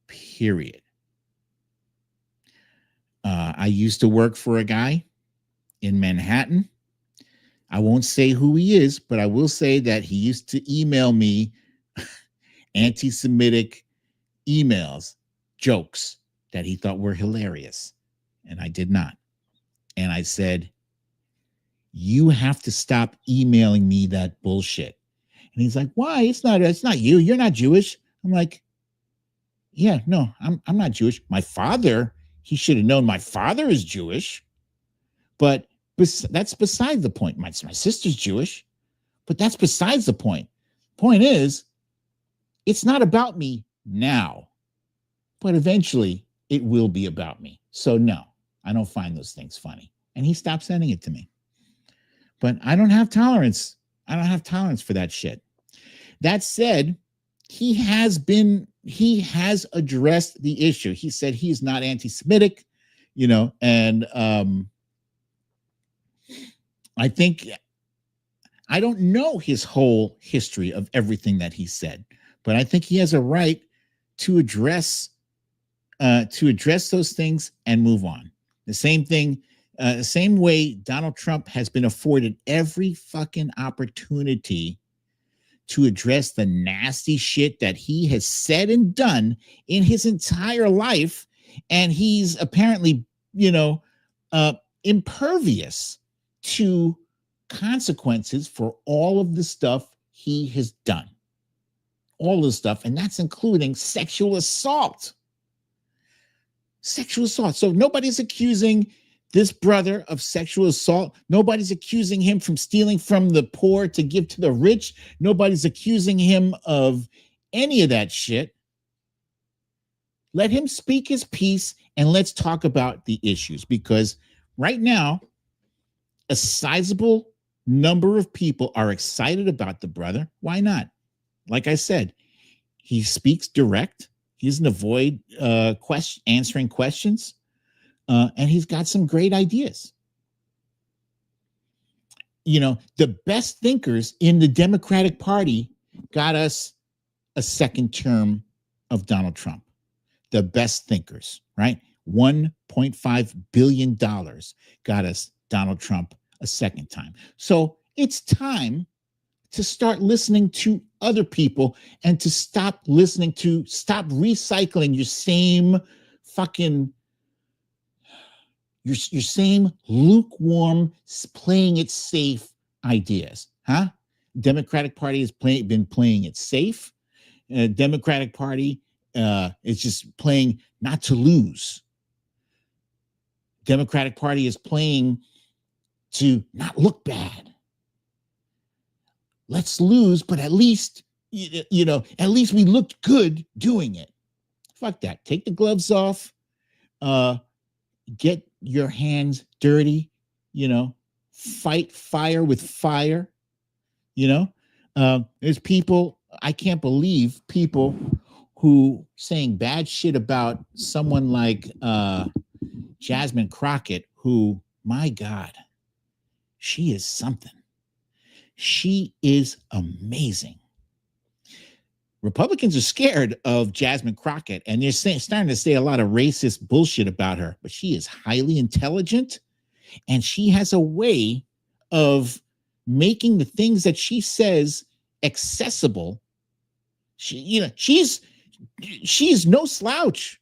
period. I used to work for a guy in Manhattan. I won't say who he is, but I will say that he used to email me anti-Semitic emails, jokes that he thought were hilarious. And I did not. And I said, you have to stop emailing me that bullshit. And he's like, why? It's not you. You're not Jewish. I'm like, yeah, no, I'm not Jewish. My father, he should have known my father is Jewish. But that's beside the point. My sister's Jewish, but that's besides the point. Point is, it's not about me now, but eventually it will be about me. So no, I don't find those things funny. And he stopped sending it to me. But I don't have tolerance. I don't have tolerance for that shit. That said, he has addressed the issue. He said he's not anti-Semitic, and I think, I don't know his whole history of everything that he said, but I think he has a right to address those things and move on. The same way Donald Trump has been afforded every fucking opportunity to address the nasty shit that he has said and done in his entire life. And he's apparently, impervious to consequences for all of the stuff he has done. All the stuff, and that's including sexual assault. Sexual assault. So nobody's accusing this brother of sexual assault. Nobody's accusing him from stealing from the poor to give to the rich. Nobody's accusing him of any of that shit. Let him speak his piece and let's talk about the issues, because right now, a sizable number of people are excited about the brother. Why not? Like I said, he speaks direct. He doesn't avoid answering questions. And he's got some great ideas. The best thinkers in the Democratic Party got us a second term of Donald Trump. The best thinkers, right? $1.5 billion got us Donald Trump a second time. So it's time to start listening to other people and to stop recycling your same fucking, your same lukewarm, playing it safe ideas, huh? Democratic Party has been playing it safe. Democratic Party is just playing not to lose. Democratic Party is playing to not look bad. Let's lose, but at least, at least we looked good doing it. Fuck that. Take the gloves off. Get your hands dirty. Fight fire with fire. There's people, I can't believe people who saying bad shit about someone like Jasmine Crockett, who, my God, she is something. She is amazing. Republicans are scared of Jasmine Crockett, and they're starting to say a lot of racist bullshit about her, but she is highly intelligent, and she has a way of making the things that she says accessible. She's no slouch.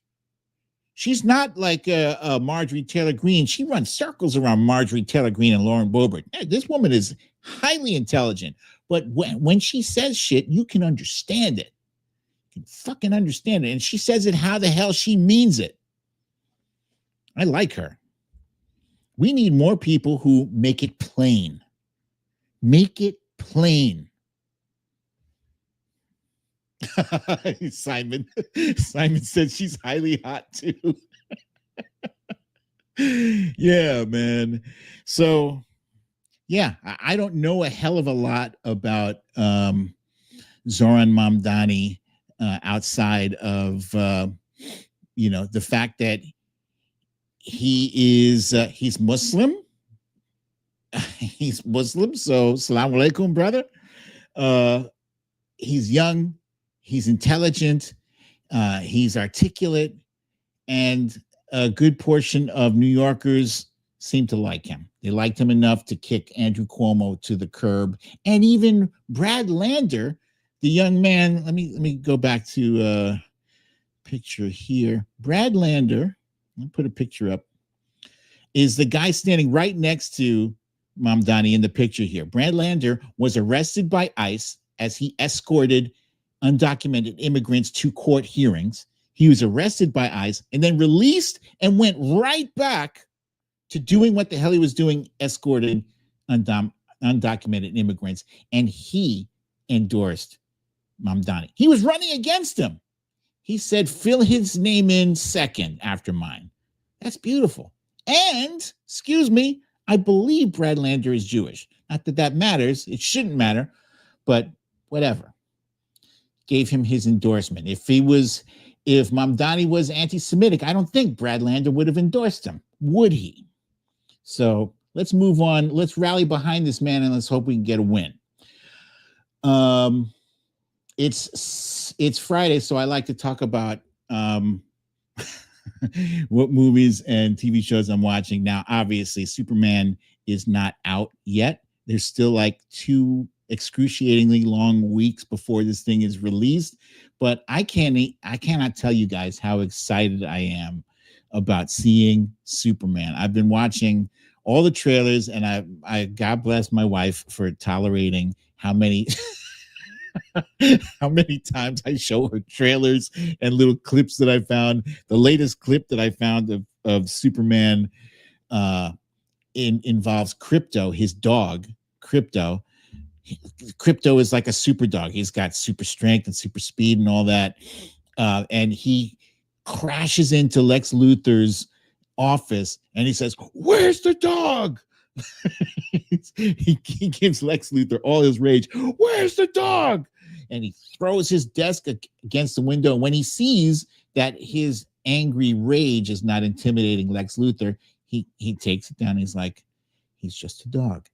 She's not like Marjorie Taylor Greene. She runs circles around Marjorie Taylor Greene and Lauren Boebert. This woman is highly intelligent, but when she says shit, you can understand it. You can fucking understand it. And she says it how the hell she means it. I like her. We need more people who make it plain. Make it plain. Simon said she's highly hot too. Yeah, man. So yeah, I don't know a hell of a lot about Zohran Mamdani outside of the fact that he's Muslim. He's Muslim, so salam alaikum, brother. He's young, he's intelligent, he's articulate, and a good portion of New Yorkers seem to like him. They liked him enough to kick Andrew Cuomo to the curb. And even Brad Lander, the young man, let me go back to a picture here. Brad Lander, let me put a picture up, is the guy standing right next to Mamdani in the picture here. Brad Lander was arrested by ICE as he escorted undocumented immigrants to court hearings. He was arrested by ICE and then released and went right back to doing what the hell he was doing, escorting undocumented immigrants. And he endorsed Mamdani. He was running against him. He said, fill his name in second after mine. That's beautiful. And, excuse me, I believe Brad Lander is Jewish. Not that that matters. It shouldn't matter, but whatever. Gave him his endorsement. If Mamdani was anti-Semitic, I don't think Brad Lander would have endorsed him, would he? So let's move on. Let's rally behind this man and let's hope we can get a win. It's Friday, so I like to talk about what movies and TV shows I'm watching. Now, obviously, Superman is not out yet. There's still like 2 excruciatingly long weeks before this thing is released. But I cannot tell you guys how excited I am about seeing Superman. I've been watching all the trailers, and I God bless my wife for tolerating how many how many times I show her trailers and little clips that I found. The latest clip that I found of Superman involves Crypto, his dog, Crypto. Crypto is like a super dog. He's got super strength and super speed and all that. And he crashes into Lex Luthor's office and he says, "Where's the dog?" he gives Lex Luthor all his rage. "Where's the dog?" And he throws his desk against the window. And when he sees that his angry rage is not intimidating Lex Luthor, he takes it down. He's like, he's just a dog.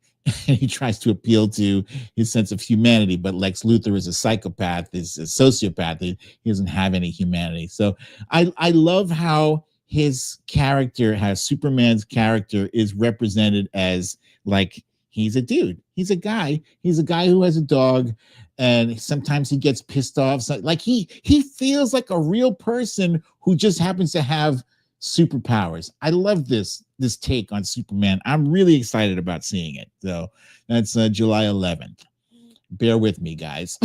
And he tries to appeal to his sense of humanity, but Lex Luthor is a psychopath, is a sociopath. He doesn't have any humanity. So I love how his character, how Superman's character is represented as like, he's a dude. He's a guy who has a dog, and sometimes he gets pissed off. So, like he feels like a real person who just happens to have superpowers. I love this take on Superman. I'm really excited about seeing it. So that's July 11th. Bear with me, guys.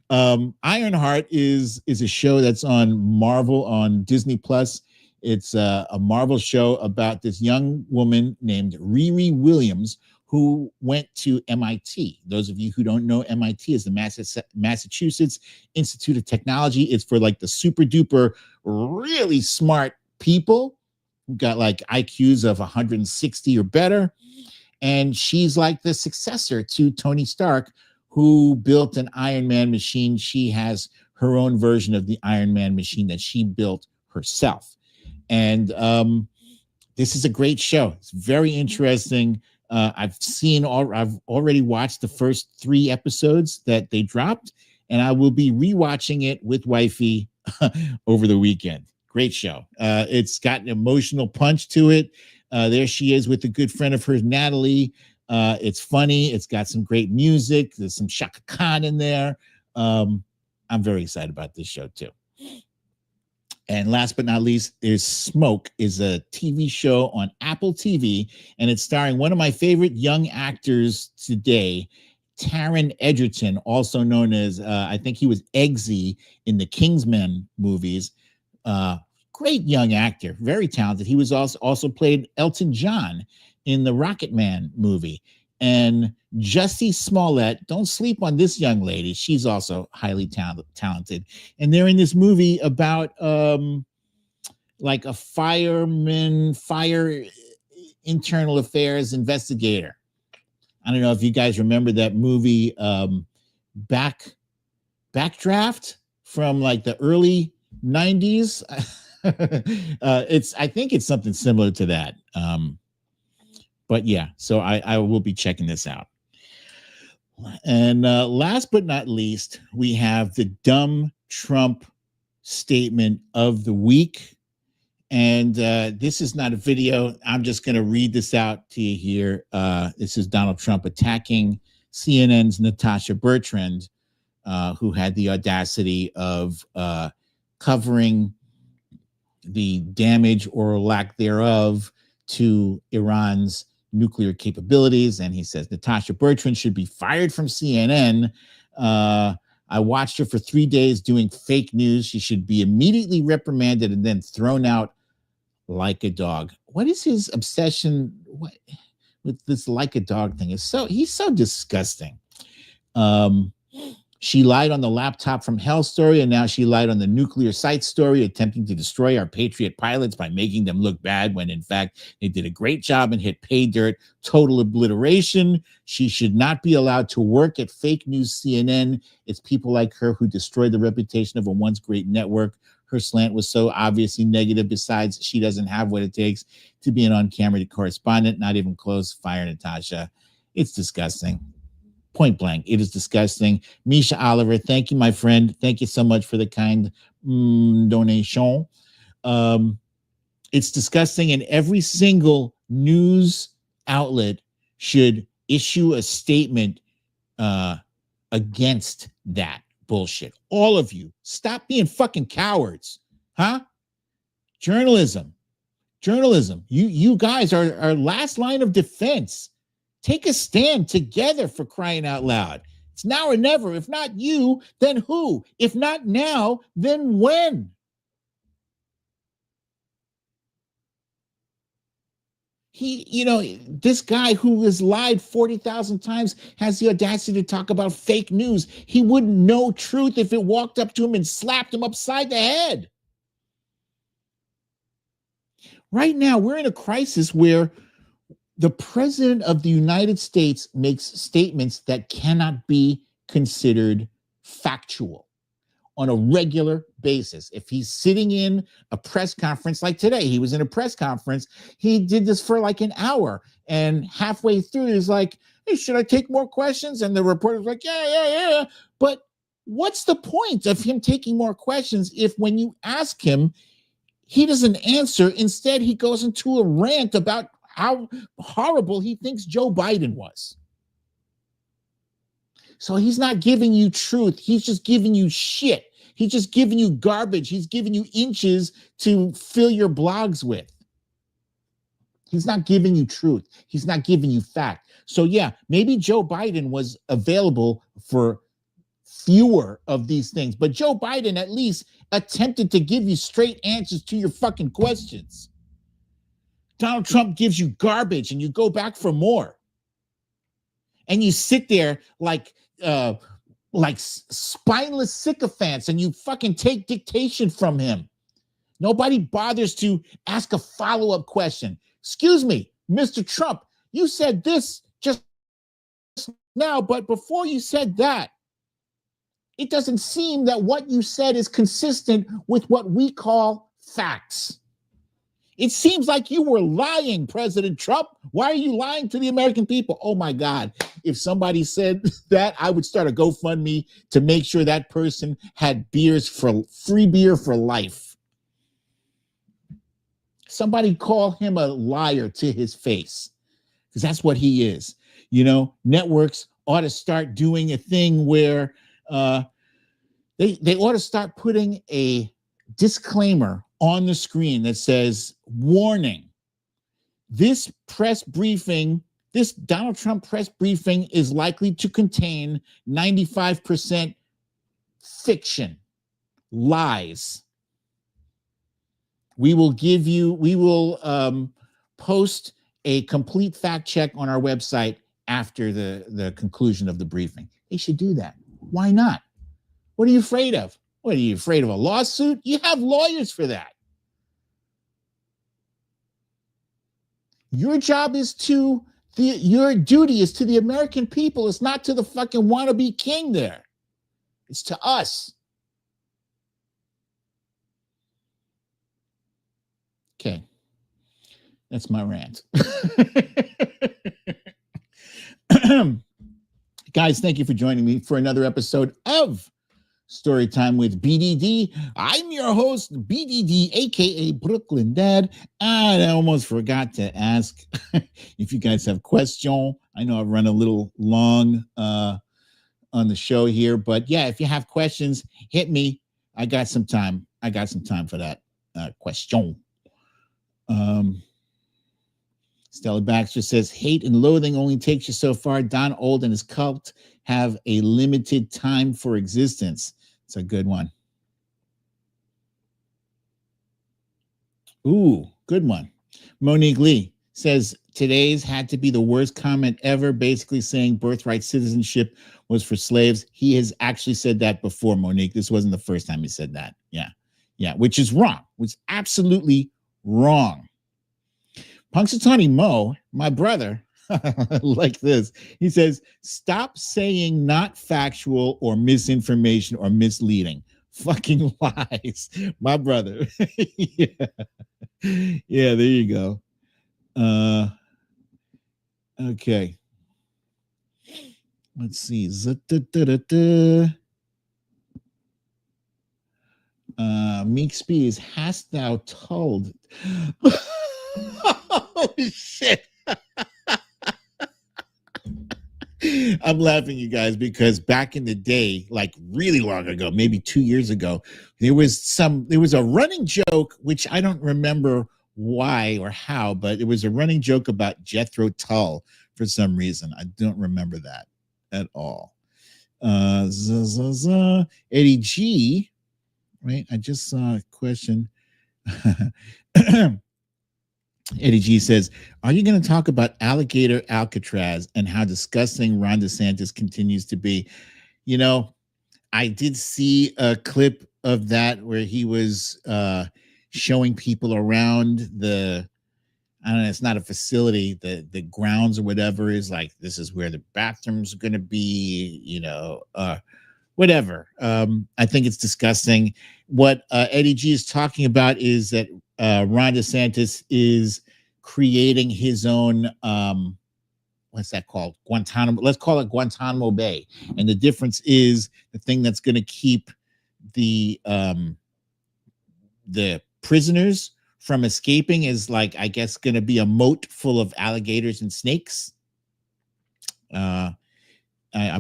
Ironheart is a show that's on Marvel on Disney Plus. It's a Marvel show about this young woman named Riri Williams who went to MIT. Those of you who don't know, MIT is the Massachusetts Institute of Technology. It's for like the super duper, really smart people who got like IQs of 160 or better. And she's like the successor to Tony Stark, who built an Iron Man machine. She has her own version of the Iron Man machine that she built herself. And this is a great show. It's very interesting. I've already watched the first 3 episodes that they dropped, and I will be rewatching it with wifey over the weekend. Great show. It's got an emotional punch to it. There she is with a good friend of hers, Natalie. It's funny. It's got some great music. There's some Shaka Khan in there. I'm very excited about this show too. And last but not least, is Smoke, is a TV show on Apple TV, and it's starring one of my favorite young actors today, Taron Egerton, also known as, I think he was Eggsy in the Kingsman movies. Great young actor, very talented. He was also played Elton John in the Rocket Man movie. And Jussie Smollett, don't sleep on this young lady. She's also highly talented. And they're in this movie about like a fire internal affairs investigator. I don't know if you guys remember that movie, Backdraft, from like the early 90s. I think it's something similar to that. But yeah, so I will be checking this out. And last but not least, we have the dumb Trump statement of the week. And this is not a video. I'm just going to read this out to you here. This is Donald Trump attacking CNN's Natasha Bertrand, who had the audacity of covering the damage or lack thereof to Iran's nuclear capabilities. And he says Natasha Bertrand should be fired from CNN. I watched her for 3 days doing fake news. She should be immediately reprimanded and then thrown out like a dog. What is his obsession with this like a dog thing? He's so disgusting. She lied on the laptop from hell story, and now she lied on the nuclear site story, attempting to destroy our Patriot pilots by making them look bad when, in fact, they did a great job and hit pay dirt. Total obliteration. She should not be allowed to work at fake news CNN. It's people like her who destroyed the reputation of a once great network. Her slant was so obviously negative. Besides, she doesn't have what it takes to be an on-camera correspondent. Not even close. Fire Natasha. It's disgusting. Point blank. It is disgusting. Misha Oliver, thank you, my friend. Thank you so much for the kind donation. It's disgusting, and every single news outlet should issue a statement against that bullshit. All of you, stop being fucking cowards, huh? Journalism. You guys are our last line of defense. Take a stand together, for crying out loud. It's now or never. If not you, then who? If not now, then when? This guy who has lied 40,000 times has the audacity to talk about fake news. He wouldn't know truth if it walked up to him and slapped him upside the head. Right now, we're in a crisis where the president of the United States makes statements that cannot be considered factual on a regular basis. If he's sitting in a press conference like today, he was in a press conference, he did this for like an hour, and halfway through he's like, hey, should I take more questions? And the reporter's like, yeah. But what's the point of him taking more questions if when you ask him, he doesn't answer? Instead, he goes into a rant about how horrible he thinks Joe Biden was. So he's not giving you truth. He's just giving you shit. He's just giving you garbage. He's giving you inches to fill your blogs with. He's not giving you truth. He's not giving you fact. So yeah, maybe Joe Biden was available for fewer of these things, but Joe Biden at least attempted to give you straight answers to your fucking questions. Donald Trump gives you garbage and you go back for more. And you sit there like spineless sycophants and you fucking take dictation from him. Nobody bothers to ask a follow-up question. Excuse me, Mr. Trump, you said this just now, but before you said that, it doesn't seem that what you said is consistent with what we call facts. It seems like you were lying, President Trump. Why are you lying to the American people? Oh my God. If somebody said that, I would start a GoFundMe to make sure that person had free beer for life. Somebody call him a liar to his face, because that's what he is. Networks ought to start doing a thing where they ought to start putting a disclaimer on the screen that says, warning, this Donald Trump press briefing is likely to contain 95% fiction, lies. We will post a complete fact check on our website after the conclusion of the briefing. They should do that. Why not? What are you afraid of? What, are you afraid of a lawsuit? You have lawyers for that. Your job is your duty is to the American people. It's not to the fucking wannabe king there. It's to us. Okay. That's my rant. Guys, thank you for joining me for another episode of Storytime with BDD. I'm your host, BDD, aka Brooklyn Dad. And I almost forgot to ask if you guys have questions. I know I've run a little long on the show here, but yeah, if you have questions, hit me. I got some time. For that question. Stella Baxter says, hate and loathing only takes you so far. Don Old and his cult have a limited time for existence. It's a good one. Ooh, good one. Monique Lee says, today's had to be the worst comment ever, basically saying birthright citizenship was for slaves. He has actually said that before, Monique. This wasn't the first time he said that. Yeah, which is wrong. Which is absolutely wrong. Punxsutawney Mo, my brother, like this. He says, stop saying not factual or misinformation or misleading. Fucking lies. My brother. Yeah, there you go. Okay. Let's see. Meek Spees, hast thou told? Oh, shit. I'm laughing, you guys, because back in the day, like really long ago, maybe 2 years ago, there was a running joke, which I don't remember why or how, but it was a running joke about Jethro Tull for some reason. I don't remember that at all. Eddie G, right? I just saw a question. Eddie G says, are you going to talk about alligator Alcatraz and how disgusting Ron DeSantis continues to be? You know, I did see a clip of that where he was showing people around the, I don't know, it's not a facility, the grounds or whatever is like, this is where the bathrooms are going to be, you know, whatever. I think it's disgusting. What Eddie G is talking about is that Ron DeSantis is creating his own, what's that called? Guantanamo. Let's call it Guantanamo Bay. And the difference is the thing that's going to keep the prisoners from escaping is like, I guess, going to be a moat full of alligators and snakes. I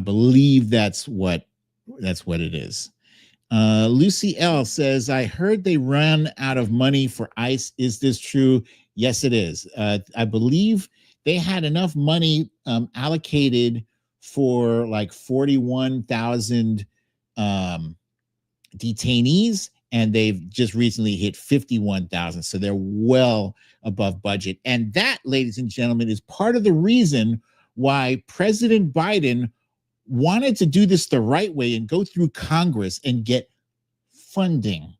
believe that's what it is. Lucy L says, I heard they ran out of money for ICE. Is this true? Yes, it is. I believe they had enough money allocated for like 41,000 detainees, and they've just recently hit 51,000. So they're well above budget. And that, ladies and gentlemen, is part of the reason why President Biden wanted to do this the right way and go through Congress and get funding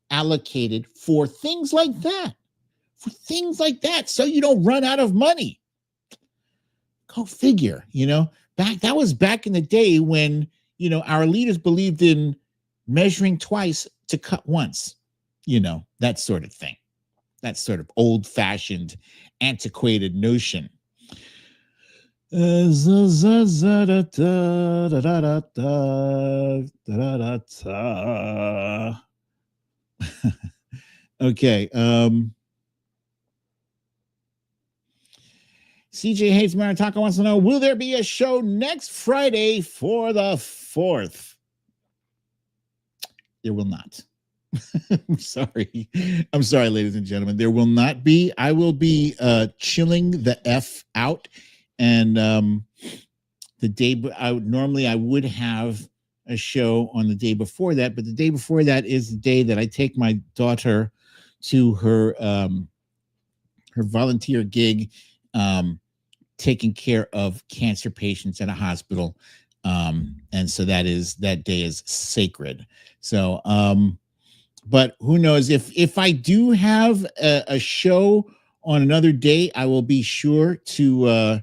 allocated for things like that, so you don't run out of money. Go figure. You know, that was back in the day when, you know, our leaders believed in measuring twice to cut once, you know, that sort of thing, that sort of old-fashioned, antiquated notion. Okay. CJ Hates Maritaka wants to know, will there be a show next Friday for the 4th? There will not. I'm sorry, ladies and gentlemen. There will not be. I will be chilling the F out. And the day I would have a show on the day before that, but the day before that is the day that I take my daughter to her volunteer gig, taking care of cancer patients at a hospital, and so that day is sacred. So, but who knows, if I do have a show on another day, I will be sure to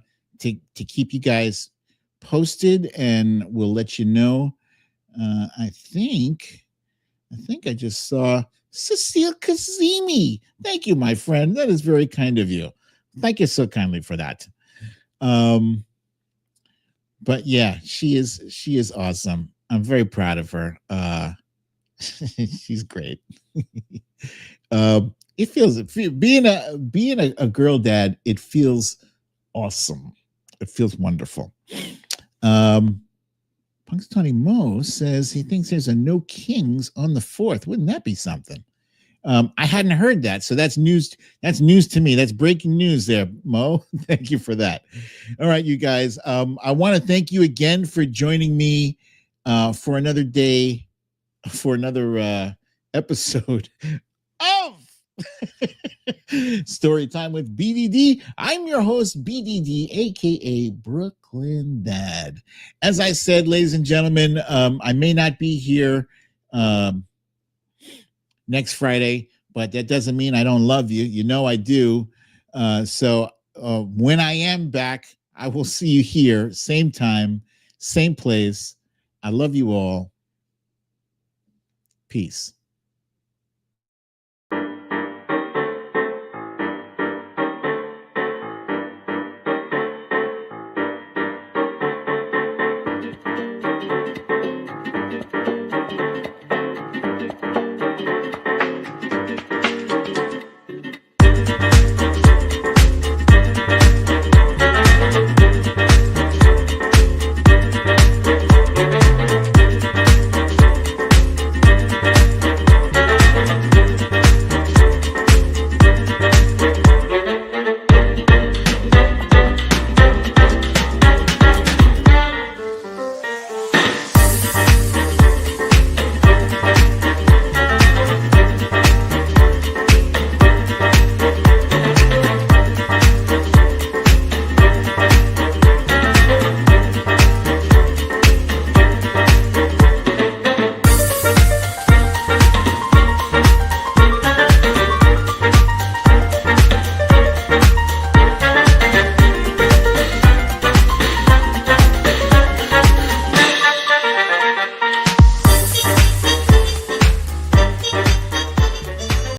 keep you guys posted, and we'll let you know. I think I just saw Cecile Kazemi. Thank you, my friend. That is very kind of you. Thank you so kindly for that. But yeah, she is awesome. I'm very proud of her. She's great. It feels being a girl dad, it feels awesome. It feels wonderful. Punxsutawney Mo says he thinks there's a no kings on the 4th. Wouldn't that be something? I hadn't heard that, so that's news. That's news to me. That's breaking news there, Mo. Thank you for that. All right, you guys. I want to thank you again for joining me for another day, for another episode of Storytime with BDD. I'm your host, BDD, aka Brooklyn Dad. As I said, ladies and gentlemen, I may not be here next Friday, but that doesn't mean I don't love you. You know I do. So when I am back, I will see you here, same time, same place. I love you all. Peace.